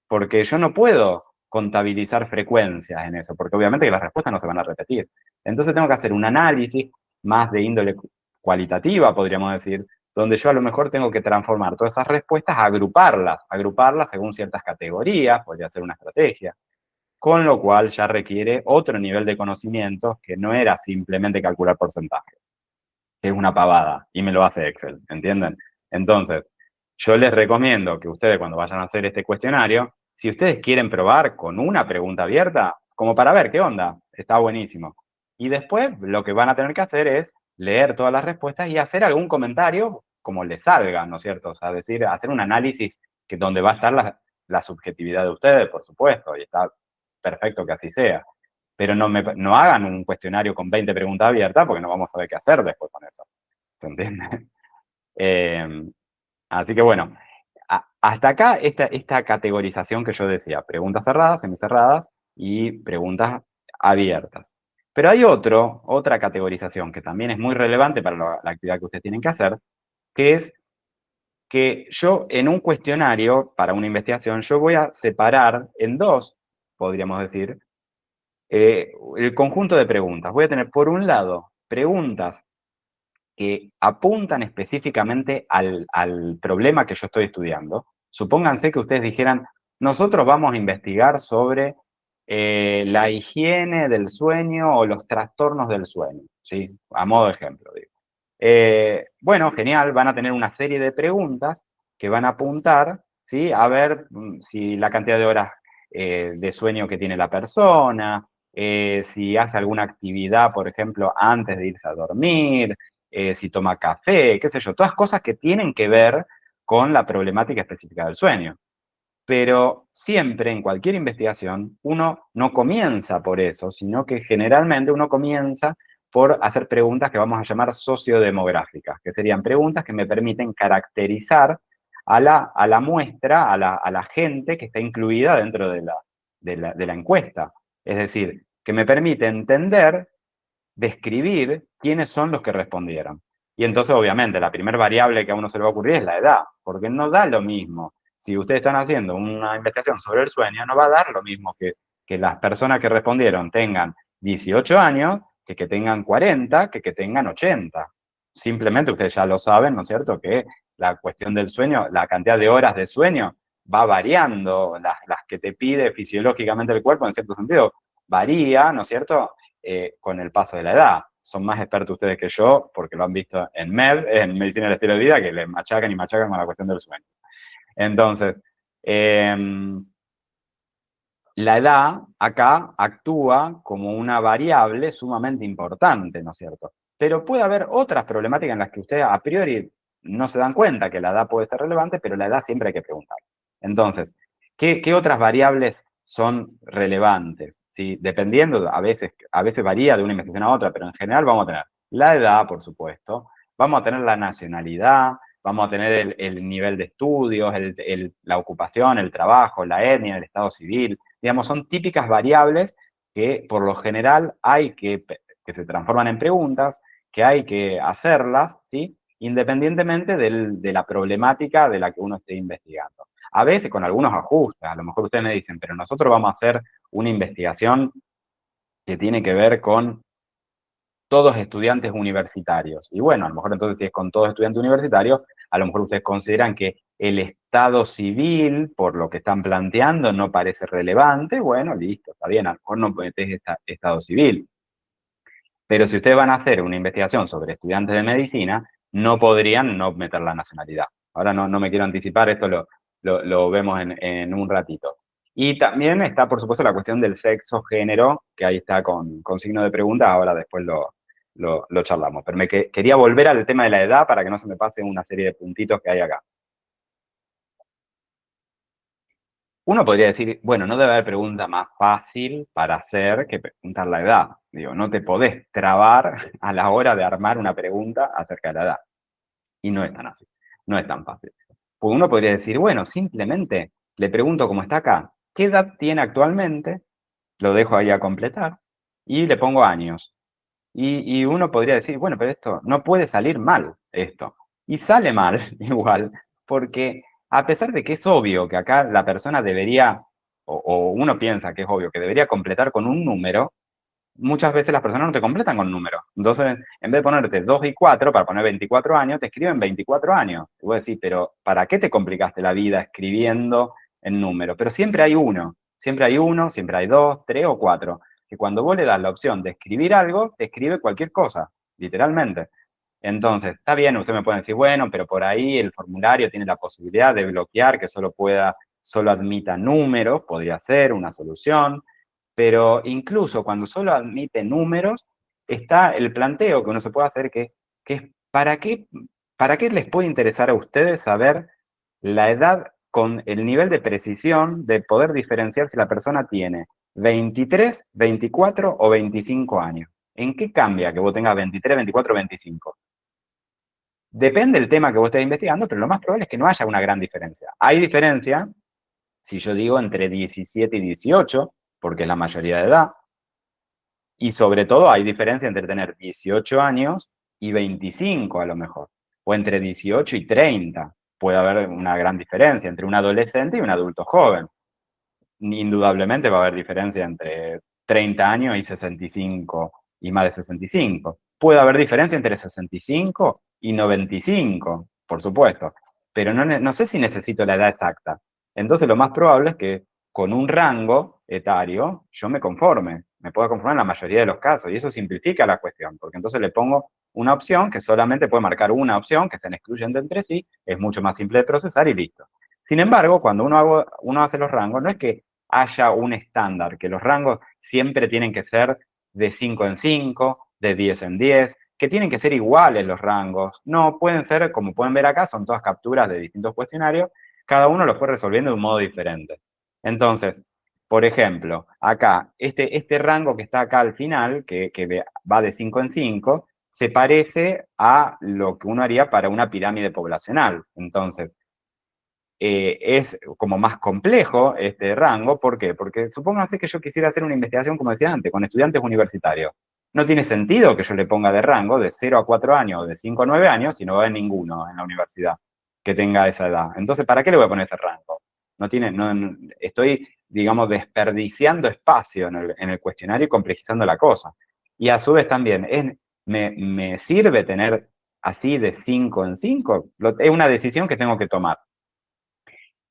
Speaker 1: porque yo no puedo contabilizar frecuencias en eso, porque obviamente que las respuestas no se van a repetir. Entonces tengo que hacer un análisis más de índole cualitativa, podríamos decir, donde yo a lo mejor tengo que transformar todas esas respuestas, agruparlas según ciertas categorías, podría ser una estrategia, con lo cual ya requiere otro nivel de conocimientos que no era simplemente calcular porcentajes, que es una pavada, y me lo hace Excel, ¿entienden? Entonces, yo les recomiendo que ustedes cuando vayan a hacer este cuestionario, si ustedes quieren probar con una pregunta abierta, como para ver qué onda, está buenísimo. Y después lo que van a tener que hacer es leer todas las respuestas y hacer algún comentario como les salga, ¿no es cierto? O sea, decir, hacer un análisis que donde va a estar la subjetividad de ustedes, por supuesto, y está perfecto que así sea. Pero no hagan un cuestionario con 20 preguntas abiertas porque no vamos a saber qué hacer después con eso. ¿Se entiende? Eh, Así que bueno, hasta acá esta categorización que yo decía, preguntas cerradas, semicerradas y preguntas abiertas. Pero hay otra categorización que también es muy relevante para la actividad que ustedes tienen que hacer, que es que yo en un cuestionario para una investigación, yo voy a separar en dos, podríamos decir, el conjunto de preguntas. Voy a tener, por un lado, preguntas que apuntan específicamente al problema que yo estoy estudiando. Supónganse que ustedes dijeran, nosotros vamos a investigar sobre la higiene del sueño o los trastornos del sueño, ¿sí? A modo de ejemplo, digo. Bueno, genial, van a tener una serie de preguntas que van a apuntar, ¿sí? A ver si la cantidad de horas de sueño que tiene la persona, si hace alguna actividad, por ejemplo, antes de irse a dormir, si toma café, qué sé yo, todas cosas que tienen que ver con la problemática específica del sueño. Pero siempre en cualquier investigación uno no comienza por eso, sino que generalmente uno comienza por hacer preguntas que vamos a llamar sociodemográficas, que serían preguntas que me permiten caracterizar a la muestra, a la gente que está incluida dentro de la encuesta. Es decir, que me permite entender, describir quiénes son los que respondieron. Y entonces, obviamente, la primera variable que a uno se le va a ocurrir es la edad, porque no da lo mismo. Si ustedes están haciendo una investigación sobre el sueño, no va a dar lo mismo que las personas que respondieron tengan 18 años, que tengan 40, que tengan 80. Simplemente ustedes ya lo saben, ¿no es cierto?, que la cuestión del sueño, la cantidad de horas de sueño va variando, las que te pide fisiológicamente el cuerpo, en cierto sentido, varía, ¿no es cierto?, con el paso de la edad. Son más expertos ustedes que yo, porque lo han visto en en medicina del estilo de vida, que les machacan y machacan con la cuestión del sueño. Entonces, la edad acá actúa como una variable sumamente importante, ¿no es cierto? Pero puede haber otras problemáticas en las que ustedes a priori no se dan cuenta que la edad puede ser relevante, pero la edad siempre hay que preguntar. Entonces, ¿qué otras variables son relevantes? ¿Sí? Dependiendo, a veces varía de una investigación a otra, pero en general vamos a tener la edad, por supuesto, vamos a tener la nacionalidad, vamos a tener el nivel de estudios, la ocupación, el trabajo, la etnia, el estado civil. Digamos, son típicas variables que por lo general que se transforman en preguntas, que hay que hacerlas, ¿sí?, independientemente de la problemática de la que uno esté investigando. A veces con algunos ajustes, a lo mejor ustedes me dicen, pero nosotros vamos a hacer una investigación que tiene que ver con todos estudiantes universitarios. Y bueno, a lo mejor entonces si es con todos estudiantes universitarios, a lo mejor ustedes consideran que el estado civil, por lo que están planteando, no parece relevante. Bueno, listo, está bien, a lo mejor no metés estado civil. Pero si ustedes van a hacer una investigación sobre estudiantes de medicina, no podrían no meter la nacionalidad. Ahora no me quiero anticipar, esto lo vemos en un ratito. Y también está, por supuesto, la cuestión del sexo, género, que ahí está con signo de pregunta, ahora después lo charlamos. Pero quería volver al tema de la edad para que no se me pase una serie de puntitos que hay acá. Uno podría decir, bueno, no debe haber pregunta más fácil para hacer que preguntar la edad. Digo, no te podés trabar a la hora de armar una pregunta acerca de la edad. Y no es tan así, no es tan fácil. Pues uno podría decir, bueno, simplemente le pregunto cómo está acá, ¿qué edad tiene actualmente? Lo dejo ahí a completar y le pongo años. Y uno podría decir, bueno, pero esto no puede salir mal, esto. Y sale mal igual, porque a pesar de que es obvio que acá la persona debería, o uno piensa que es obvio que debería completar con un número, muchas veces las personas no te completan con números. Entonces, en vez de ponerte 2 y 4 para poner 24 años, te escriben 24 años. Y vos decís, pero ¿para qué te complicaste la vida escribiendo en números? Pero siempre hay uno, siempre hay dos, tres o cuatro. Que cuando vos le das la opción de escribir algo, te escribe cualquier cosa, literalmente. Entonces, está bien, usted me puede decir, bueno, pero por ahí el formulario tiene la posibilidad de bloquear que solo admita números, podría ser una solución. Pero incluso cuando solo admite números, está el planteo que uno se puede hacer que es ¿para qué les puede interesar a ustedes saber la edad con el nivel de precisión de poder diferenciar si la persona tiene 23, 24 o 25 años? ¿En qué cambia que vos tengas 23, 24 o 25? Depende del tema que vos estés investigando, pero lo más probable es que no haya una gran diferencia. Hay diferencia, si yo digo entre 17 y 18, porque es la mayoría de edad, y sobre todo hay diferencia entre tener 18 años y 25 a lo mejor, o entre 18 y 30. Puede haber una gran diferencia entre un adolescente y un adulto joven. Indudablemente va a haber diferencia entre 30 años y 65 y más de 65. Puede haber diferencia entre 65 y 95, por supuesto, pero no sé si necesito la edad exacta. Entonces lo más probable es que con un rango etario yo me pueda conformar en la mayoría de los casos, y eso simplifica la cuestión, porque entonces le pongo una opción que solamente puede marcar una opción, que sean excluyentes entre sí, es mucho más simple de procesar y listo. Sin embargo, cuando uno hace los rangos, no es que haya un estándar, que los rangos siempre tienen que ser de 5 en 5, de 10 en 10, que tienen que ser iguales los rangos. No, pueden ser, como pueden ver acá, son todas capturas de distintos cuestionarios, cada uno los fue resolviendo de un modo diferente. Entonces, por ejemplo, acá, este rango que está acá al final, que va de 5 en 5, se parece a lo que uno haría para una pirámide poblacional. Entonces, es como más complejo este rango. ¿Por qué? Porque supónganse que yo quisiera hacer una investigación, como decía antes, con estudiantes universitarios. No tiene sentido que yo le ponga de rango de 0 a 4 años o de 5 a 9 años si no va a haber ninguno en la universidad que tenga esa edad. Entonces, ¿para qué le voy a poner ese rango? Estoy, digamos, desperdiciando espacio en el cuestionario y complejizando la cosa. Y a su vez también, ¿me sirve tener así de 5 en 5? Es una decisión que tengo que tomar.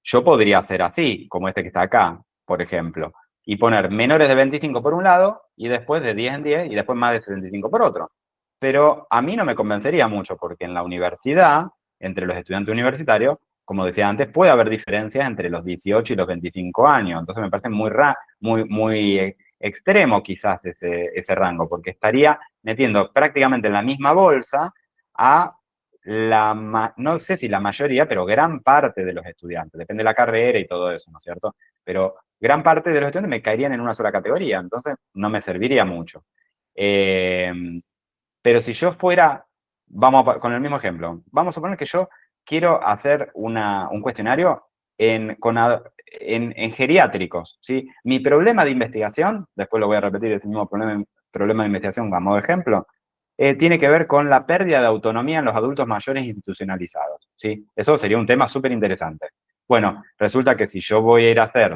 Speaker 1: Yo podría hacer así, como este que está acá, por ejemplo, y poner menores de 25 por un lado, y después de 10 en 10, y después más de 65 por otro. Pero a mí no me convencería mucho, porque en la universidad, entre los estudiantes universitarios, como decía antes, puede haber diferencias entre los 18 y los 25 años. Entonces me parece muy extremo quizás ese rango, porque estaría metiendo prácticamente en la misma bolsa a no sé si la mayoría, pero gran parte de los estudiantes, depende de la carrera y todo eso, ¿no es cierto? Pero gran parte de los estudiantes me caerían en una sola categoría, entonces no me serviría mucho. Eh, pero si yo fuera, con el mismo ejemplo, vamos a suponer que yo quiero hacer un cuestionario en geriátricos, ¿sí? Mi problema de investigación, después lo voy a repetir, ese mismo problema de investigación a modo de ejemplo, tiene que ver con la pérdida de autonomía en los adultos mayores institucionalizados, ¿sí? Eso sería un tema súper interesante. Bueno, resulta que si yo voy a ir a hacer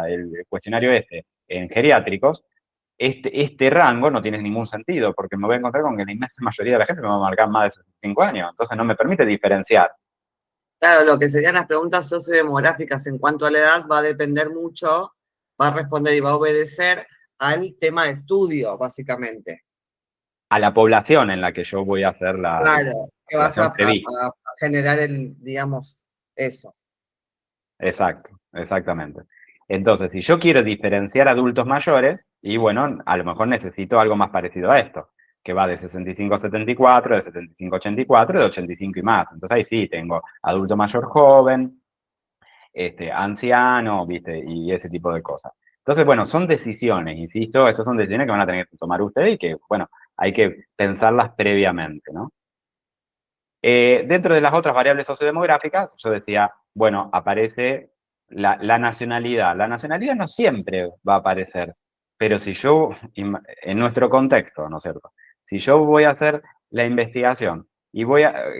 Speaker 1: el cuestionario en geriátricos, este rango no tiene ningún sentido, porque me voy a encontrar con que la inmensa mayoría de la gente me va a marcar más de 65 años, entonces no me permite diferenciar.
Speaker 2: Claro, lo que serían las preguntas sociodemográficas en cuanto a la edad va a depender mucho, va a responder y va a obedecer al tema de estudio, básicamente.
Speaker 1: A la población en la que yo voy a hacer
Speaker 2: Claro, que vas
Speaker 1: población que vi.
Speaker 2: a generar digamos, eso.
Speaker 1: Exacto, exactamente. Entonces, si yo quiero diferenciar adultos mayores, y bueno, a lo mejor necesito algo más parecido a esto, que va de 65 a 74, de 75 a 84, de 85 y más. Entonces ahí sí tengo adulto mayor joven, anciano, ¿viste? Y ese tipo de cosas. Entonces, bueno, son decisiones, insisto, estas son decisiones que van a tener que tomar ustedes y que, bueno, hay que pensarlas previamente, ¿no? Dentro de las otras variables sociodemográficas, yo decía, bueno, aparece la nacionalidad. La nacionalidad no siempre va a aparecer, pero si yo, en nuestro contexto, ¿no es cierto? Si yo voy a hacer la investigación y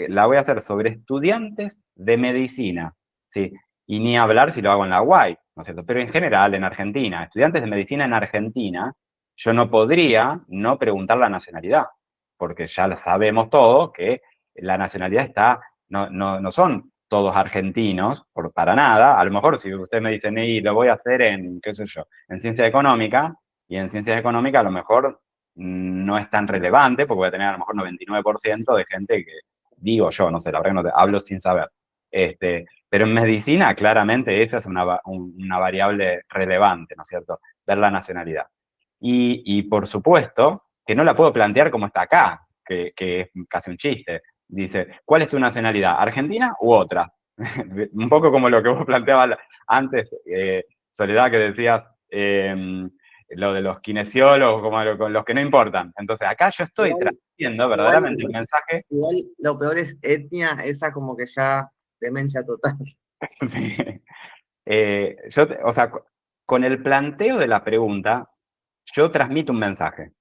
Speaker 1: la voy a hacer sobre estudiantes de medicina, ¿sí? Y ni hablar si lo hago en la UAI, ¿no es cierto? Pero en general, en Argentina, estudiantes de medicina en Argentina, yo no podría no preguntar la nacionalidad, porque ya lo sabemos todos que la nacionalidad está, no son todos argentinos, para nada. A lo mejor si usted me dice, y lo voy a hacer en, qué sé yo, en ciencia económica, y en ciencias económicas a lo mejor no es tan relevante, porque voy a tener a lo mejor 99% de gente que, digo yo, no sé, la verdad que no hablo sin saber. Pero en medicina, claramente, esa es una variable relevante, ¿no es cierto? Ver la nacionalidad. Y por supuesto, que no la puedo plantear como está acá, que es casi un chiste. Dice, ¿cuál es tu nacionalidad? ¿Argentina u otra? Un poco como lo que vos planteabas antes, Soledad, que decías lo de los kinesiólogos, como con los que no importan. Entonces, acá yo estoy transmitiendo verdaderamente un mensaje.
Speaker 2: Igual lo peor es etnia, esa como que ya demencia total.
Speaker 1: Sí. O sea, con el planteo de la pregunta, yo transmito un mensaje.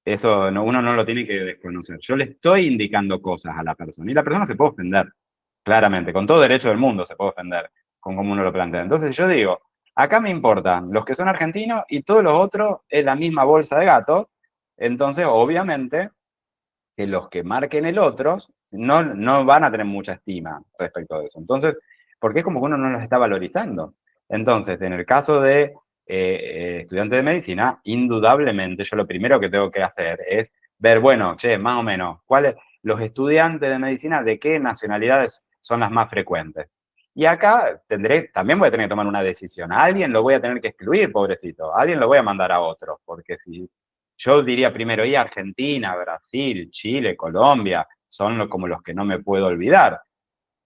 Speaker 1: Eso uno no lo tiene que desconocer. Yo le estoy indicando cosas a la persona y la persona se puede ofender, claramente, con todo derecho del mundo se puede ofender con cómo uno lo plantea. Entonces yo digo, acá me importan los que son argentinos y todos los otros es la misma bolsa de gato. Entonces, obviamente, que los que marquen el otros no van a tener mucha estima respecto a eso. Entonces, porque es como que uno no los está valorizando. Entonces, en el caso de estudiantes de medicina, indudablemente yo lo primero que tengo que hacer es ver, bueno, che, más o menos, ¿cuáles los estudiantes de medicina de qué nacionalidades son las más frecuentes? Y acá también voy a tener que tomar una decisión. A alguien lo voy a tener que excluir, pobrecito. A alguien lo voy a mandar a otro, porque si yo diría primero, y Argentina, Brasil, Chile, Colombia, son como los que no me puedo olvidar.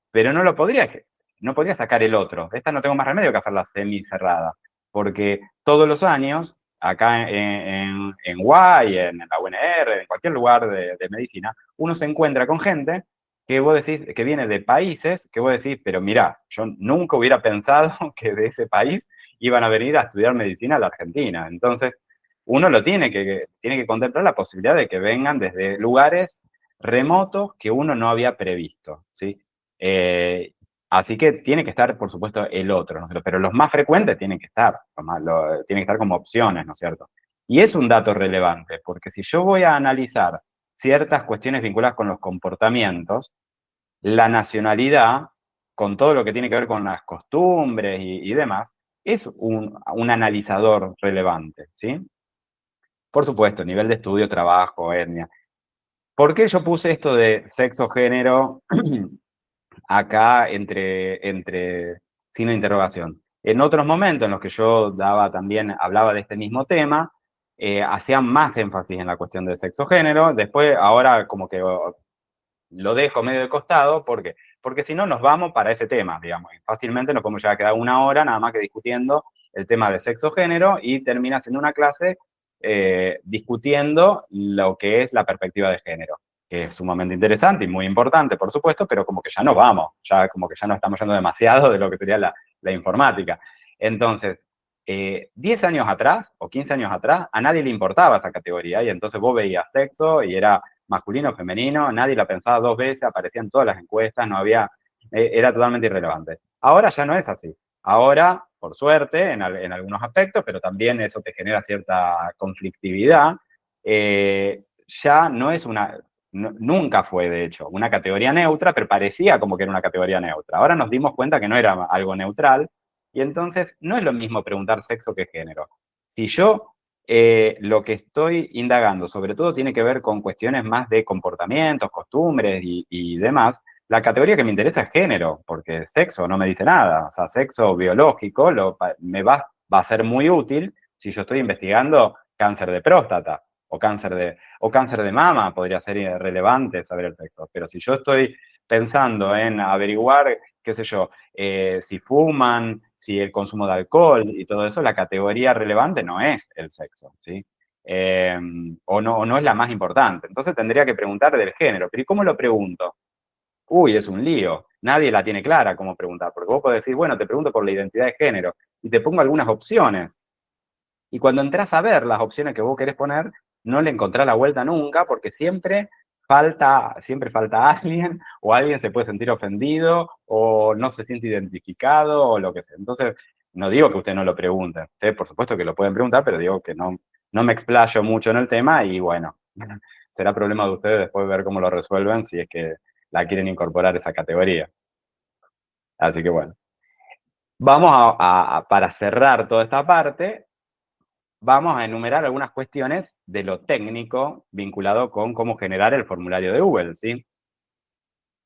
Speaker 1: Pero no podría sacar el otro. Esta no tengo más remedio que hacerla semi-cerrada. Porque todos los años, acá en UAI, en la UNR, en cualquier lugar de medicina, uno se encuentra con gente que vos decís, que viene de países, que vos decís, pero mirá, yo nunca hubiera pensado que de ese país iban a venir a estudiar medicina a la Argentina. Entonces, uno tiene que contemplar la posibilidad de que vengan desde lugares remotos que uno no había previsto, ¿sí? Eh, Así que tiene que estar, por supuesto, el otro, ¿no? Pero los más frecuentes tienen que estar, tienen que estar como opciones, ¿no es cierto? Y es un dato relevante, porque si yo voy a analizar ciertas cuestiones vinculadas con los comportamientos, la nacionalidad, con todo lo que tiene que ver con las costumbres y demás, es un analizador relevante, ¿sí? Por supuesto, nivel de estudio, trabajo, etnia. ¿Por qué yo puse esto de sexo, género acá entre signo de interrogación? En otros momentos en los que yo hablaba de este mismo tema, hacían más énfasis en la cuestión del sexo género. Después, ahora como que lo dejo medio de costado, ¿por qué? Porque si no nos vamos para ese tema, digamos, y fácilmente nos podemos llegar a quedar una hora nada más que discutiendo el tema de sexo género y termina siendo una clase discutiendo lo que es la perspectiva de género, que es sumamente interesante y muy importante, por supuesto, pero como que ya no vamos, ya como que ya no estamos yendo demasiado de lo que sería la informática. Entonces, 10 años atrás o 15 años atrás, a nadie le importaba esa categoría y entonces vos veías sexo y era masculino o femenino, nadie la pensaba dos veces, aparecían todas las encuestas, no había, era totalmente irrelevante. Ahora ya no es así. Ahora, por suerte, en algunos aspectos, pero también eso te genera cierta conflictividad, ya no es nunca fue, de hecho, una categoría neutra, pero parecía como que era una categoría neutra. Ahora nos dimos cuenta que no era algo neutral, y entonces no es lo mismo preguntar sexo que género. Si yo lo que estoy indagando, sobre todo, tiene que ver con cuestiones más de comportamientos, costumbres y demás. La categoría que me interesa es género, porque sexo no me dice nada. O sea, sexo biológico va a ser muy útil si yo estoy investigando cáncer de próstata o cáncer de mama, podría ser relevante saber el sexo. Pero si yo estoy pensando en averiguar qué sé yo, si fuman, si el consumo de alcohol y todo eso, la categoría relevante no es el sexo, ¿sí? O no es la más importante. Entonces tendría que preguntar del género. Pero ¿y cómo lo pregunto? Uy, es un lío. Nadie la tiene clara cómo preguntar, porque vos podés decir, bueno, te pregunto por la identidad de género y te pongo algunas opciones. Y cuando entras a ver las opciones que vos querés poner, no le encontrás la vuelta nunca, porque siempre falta alguien, o alguien se puede sentir ofendido, o no se siente identificado, o lo que sea. Entonces, no digo que usted no lo pregunte. Ustedes, por supuesto, que lo pueden preguntar, pero digo que no me explayo mucho en el tema y bueno, será problema de ustedes después ver cómo lo resuelven si es que la quieren incorporar esa categoría. Así que bueno. Vamos para cerrar toda esta parte, vamos a enumerar algunas cuestiones de lo técnico vinculado con cómo generar el formulario de Google, ¿sí?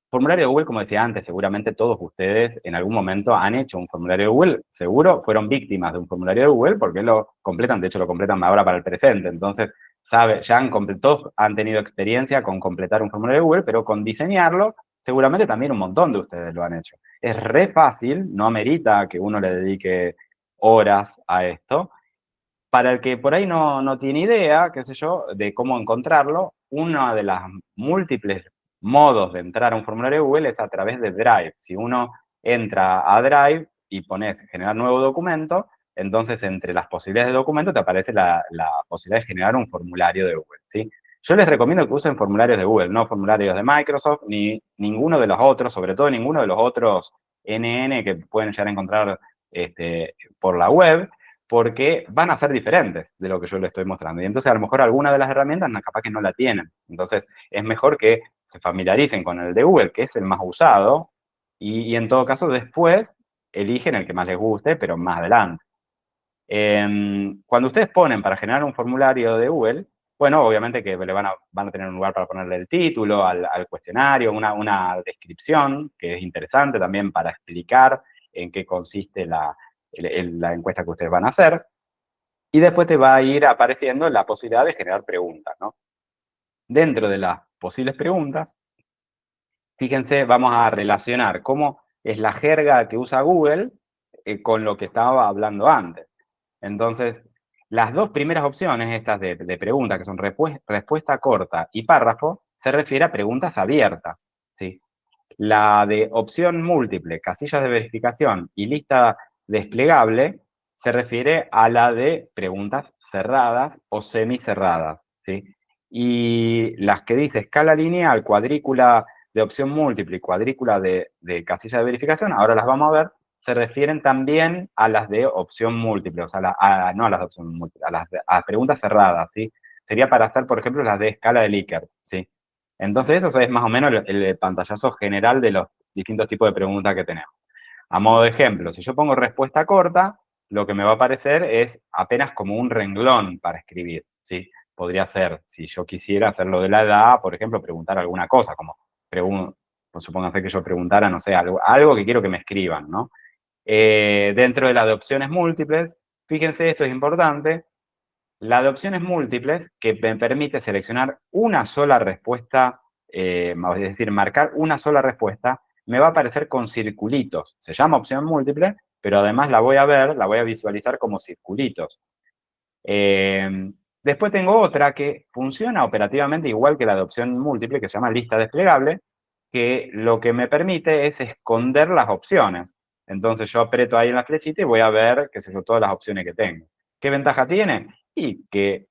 Speaker 1: Formulario de Google, como decía antes, seguramente todos ustedes en algún momento han hecho un formulario de Google, seguro fueron víctimas de un formulario de Google porque lo completan, de hecho lo completan ahora para el presente, entonces todos han tenido experiencia con completar un formulario de Google, pero con diseñarlo, seguramente también un montón de ustedes lo han hecho. Es re fácil, no amerita que uno le dedique horas a esto. Para el que por ahí no tiene idea, qué sé yo, de cómo encontrarlo, una de las múltiples modos de entrar a un formulario de Google es a través de Drive. Si uno entra a Drive y pones generar nuevo documento, entonces entre las posibilidades de documento te aparece la posibilidad de generar un formulario de Google, ¿sí? Yo les recomiendo que usen formularios de Google, no formularios de Microsoft, ni ninguno de los otros, sobre todo ninguno de los otros NN que pueden llegar a encontrar por la web, porque van a ser diferentes de lo que yo les estoy mostrando. Y entonces a lo mejor alguna de las herramientas capaz que no la tienen. Entonces es mejor que se familiaricen con el de Google, que es el más usado, y en todo caso después eligen el que más les guste, pero más adelante. Cuando ustedes ponen para generar un formulario de Google, bueno, obviamente que van a tener un lugar para ponerle el título al cuestionario, una descripción que es interesante también para explicar en qué consiste la encuesta que ustedes van a hacer. Y después te va a ir apareciendo la posibilidad de generar preguntas, ¿no? Dentro de las posibles preguntas, fíjense, vamos a relacionar cómo es la jerga que usa Google con lo que estaba hablando antes. Entonces, las dos primeras opciones, estas de preguntas, que son respuesta corta y párrafo, se refiere a preguntas abiertas, ¿sí? La de opción múltiple, casillas de verificación y lista desplegable, se refiere a la de preguntas cerradas o semicerradas, ¿sí? Y las que dice escala lineal, cuadrícula de opción múltiple y cuadrícula de casilla de verificación, ahora las vamos a ver, se refieren también a las de opción múltiple, o sea, no a las de opción múltiple, a preguntas cerradas, ¿sí? Sería para hacer, por ejemplo, las de escala de Likert, ¿sí? Entonces, eso es más o menos el pantallazo general de los distintos tipos de preguntas que tenemos. A modo de ejemplo, si yo pongo respuesta corta, lo que me va a aparecer es apenas como un renglón para escribir, ¿sí? Podría ser, si yo quisiera hacerlo de la edad, por ejemplo, preguntar alguna cosa, como, pues supónganse que yo preguntara, no sé, algo que quiero que me escriban, ¿no? Dentro de la de opciones múltiples, fíjense, esto es importante, la de opciones múltiples que me permite seleccionar una sola respuesta, es decir, marcar una sola respuesta, me va a aparecer con circulitos. Se llama opción múltiple, pero además la voy a ver, la voy a visualizar como circulitos. Después tengo otra que funciona operativamente igual que la de opción múltiple, que se llama lista desplegable, que lo que me permite es esconder las opciones. Entonces yo aprieto ahí en la flechita y voy a ver, qué sé yo, todas las opciones que tengo. ¿Qué ventaja tiene? Y que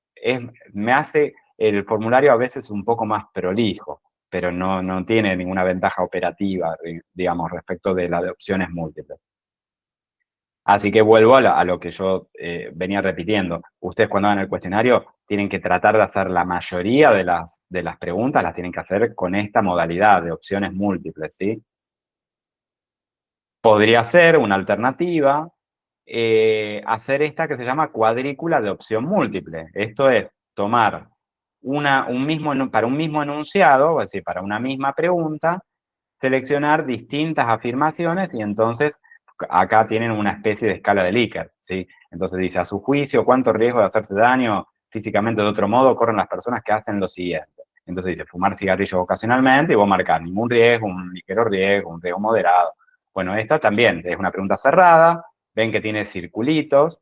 Speaker 1: me hace el formulario a veces un poco más prolijo, pero no tiene ninguna ventaja operativa, digamos, respecto de la de opciones múltiples. Así que vuelvo a lo que yo venía repitiendo. Ustedes cuando hagan el cuestionario tienen que tratar de hacer la mayoría de las preguntas, las tienen que hacer con esta modalidad de opciones múltiples, ¿sí? Podría ser una alternativa hacer esta que se llama cuadrícula de opción múltiple. Esto es tomar para un mismo enunciado, es decir, para una misma pregunta, seleccionar distintas afirmaciones y entonces acá tienen una especie de escala de Likert, ¿sí? Entonces dice, a su juicio, ¿cuánto riesgo de hacerse daño físicamente de otro modo corren las personas que hacen lo siguiente? Entonces dice, fumar cigarrillos ocasionalmente y vos marcar ningún riesgo, un ligero riesgo, un riesgo moderado. Bueno, esta también es una pregunta cerrada, ven que tiene circulitos,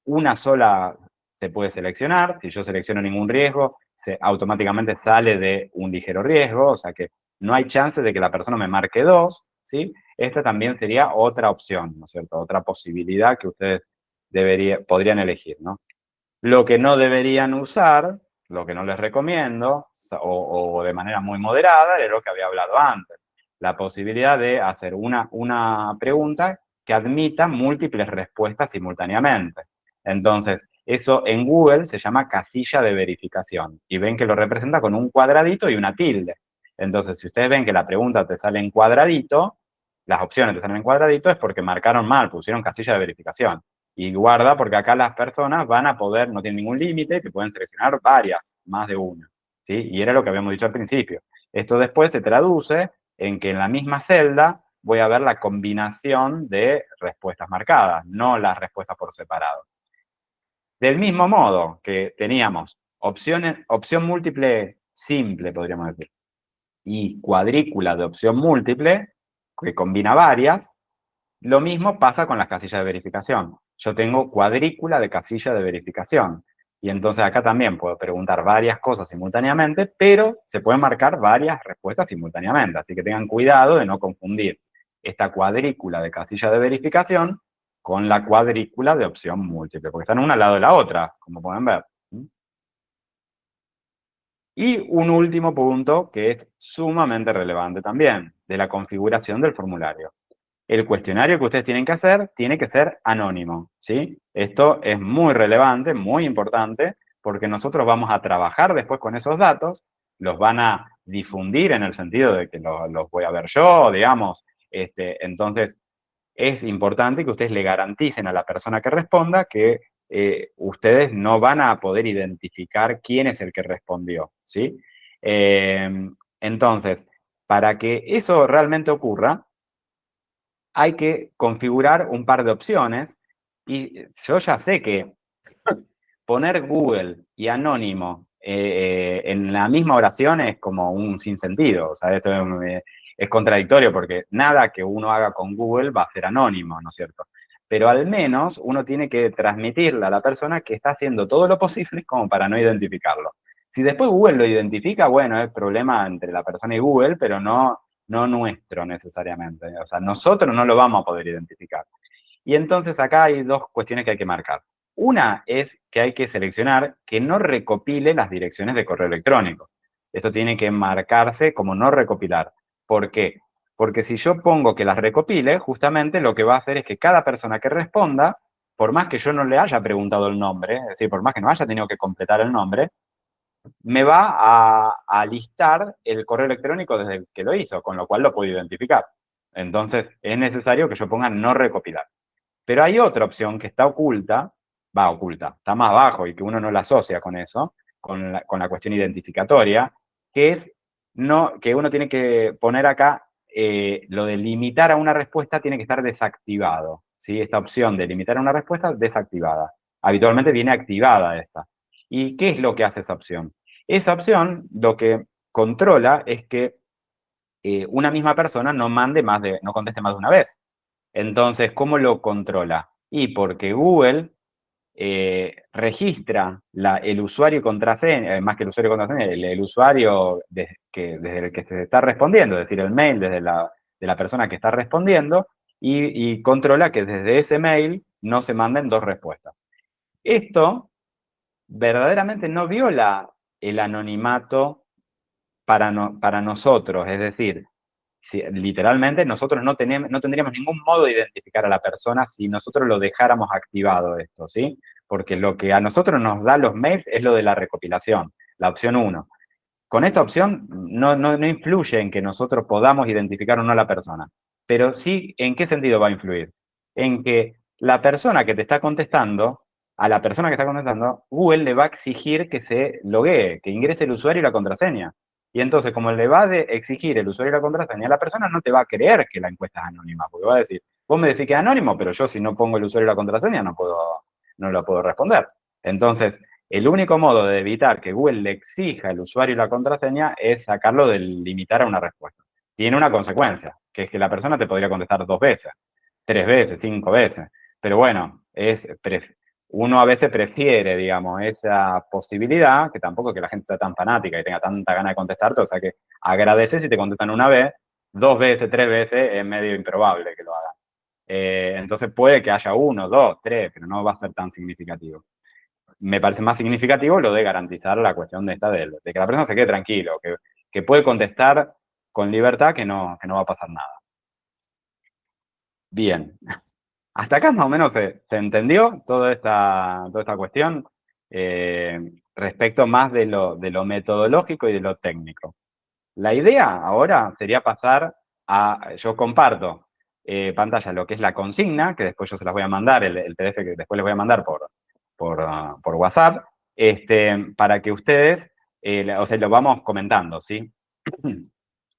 Speaker 1: una sola se puede seleccionar, si yo selecciono ningún riesgo, automáticamente sale de un ligero riesgo, o sea que no hay chance de que la persona me marque dos, ¿sí? Esta también sería otra opción, ¿no es cierto? Otra posibilidad que ustedes podrían elegir, ¿no? Lo que no deberían usar, lo que no les recomiendo, o de manera muy moderada, es lo que había hablado antes. La posibilidad de hacer una pregunta que admita múltiples respuestas simultáneamente. Entonces, eso en Google se llama casilla de verificación. Y ven que lo representa con un cuadradito y una tilde. Entonces, si ustedes ven que la pregunta te sale en cuadradito, las opciones te salen en cuadradito, es porque marcaron mal, pusieron casilla de verificación. Y guarda, porque acá las personas van a poder, no tienen ningún límite, que pueden seleccionar varias, más de una, ¿sí? Y era lo que habíamos dicho al principio. Esto después se traduce en que en la misma celda voy a ver la combinación de respuestas marcadas, no las respuestas por separado. Del mismo modo que teníamos opción múltiple simple, podríamos decir, y cuadrícula de opción múltiple, que combina varias, lo mismo pasa con las casillas de verificación. Yo tengo cuadrícula de casilla de verificación. Y entonces acá también puedo preguntar varias cosas simultáneamente, pero se pueden marcar varias respuestas simultáneamente. Así que tengan cuidado de no confundir esta cuadrícula de casilla de verificación con la cuadrícula de opción múltiple, porque están una al lado de la otra, como pueden ver. Y un último punto que es sumamente relevante también, de la configuración del formulario. El cuestionario que ustedes tienen que hacer tiene que ser anónimo, ¿sí? Esto es muy relevante, muy importante, porque nosotros vamos a trabajar después con esos datos, los van a difundir en el sentido de que los voy a ver yo, digamos. Entonces, es importante que ustedes le garanticen a la persona que responda que ustedes no van a poder identificar quién es el que respondió, ¿sí? Entonces, para que eso realmente ocurra, hay que configurar un par de opciones y yo ya sé que poner Google y anónimo en la misma oración es como un sinsentido, o sea, esto es contradictorio porque nada que uno haga con Google va a ser anónimo, ¿no es cierto? Pero al menos uno tiene que transmitirle a la persona que está haciendo todo lo posible como para no identificarlo. Si después Google lo identifica, bueno, es problema entre la persona y Google, pero no nuestro necesariamente. O sea, nosotros no lo vamos a poder identificar. Y entonces acá hay dos cuestiones que hay que marcar. Una es que hay que seleccionar que no recopile las direcciones de correo electrónico. Esto tiene que marcarse como no recopilar. ¿Por qué? Porque si yo pongo que las recopile, justamente lo que va a hacer es que cada persona que responda, por más que yo no le haya preguntado el nombre, es decir, por más que no haya tenido que completar el nombre, me va a listar el correo electrónico desde el que lo hizo, con lo cual lo puedo identificar. Entonces, es necesario que yo ponga no recopilar. Pero hay otra opción que está oculta, está más abajo y que uno no la asocia con eso, con la cuestión identificatoria, que es que uno tiene que poner acá, lo de limitar a una respuesta tiene que estar desactivado, ¿sí? Esta opción de limitar a una respuesta desactivada. Habitualmente viene activada esta. ¿Y qué es lo que hace esa opción? Esa opción lo que controla es que una misma persona no conteste más de una vez. Entonces, ¿cómo lo controla? Y porque Google registra el usuario y contraseña, más que el usuario y contraseña, el usuario desde el que se está respondiendo, es decir, el mail de la persona que está respondiendo, y controla que desde ese mail no se manden dos respuestas. Esto verdaderamente no viola el anonimato para nosotros, es decir, literalmente nosotros no tendríamos ningún modo de identificar a la persona si nosotros lo dejáramos activado esto, ¿sí? Porque lo que a nosotros nos da los mails es lo de la recopilación, la opción 1. Con esta opción no influye en que nosotros podamos identificar o no a la persona, pero sí, ¿en qué sentido va a influir? En que la persona que te está contestando, a la persona que está contestando, Google le va a exigir que se loguee, que ingrese el usuario y la contraseña. Y entonces, como le va a exigir el usuario y la contraseña, la persona no te va a creer que la encuesta es anónima, porque va a decir, vos me decís que es anónimo, pero yo si no pongo el usuario y la contraseña no lo puedo responder. Entonces, el único modo de evitar que Google le exija el usuario y la contraseña es sacarlo del limitar a una respuesta. tiene una consecuencia, que es que la persona te podría contestar 2 veces, 3 veces, 5 veces. Pero bueno, uno a veces prefiere, digamos, esa posibilidad, que tampoco es que la gente sea tan fanática y tenga tanta gana de contestarte, o sea que agradeces si te contestan una vez, 2 veces, 3 veces, es medio improbable que lo hagan. Entonces puede que haya 1, 2, 3, pero no va a ser tan significativo. Me parece más significativo lo de garantizar la cuestión de de que la persona se quede tranquilo, que puede contestar con libertad, que no va a pasar nada. Bien, hasta acá más o menos se entendió toda esta cuestión respecto más de lo metodológico y de lo técnico. La idea ahora sería pasar yo comparto pantalla lo que es la consigna, que después yo se las voy a mandar, el PDF que después les voy a mandar por WhatsApp, para que ustedes, o sea, lo vamos comentando, ¿sí?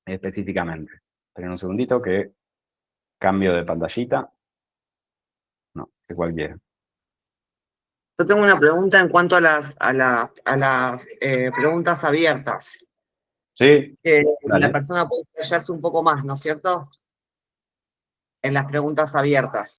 Speaker 1: Específicamente. Esperen un segundito que cambio de pantallita. No, sé cualquiera.
Speaker 2: Yo tengo una pregunta en cuanto a las preguntas abiertas.
Speaker 1: Sí,
Speaker 2: Que la
Speaker 1: dale.
Speaker 2: persona puede explayarse un poco más, ¿no es cierto? En las preguntas abiertas.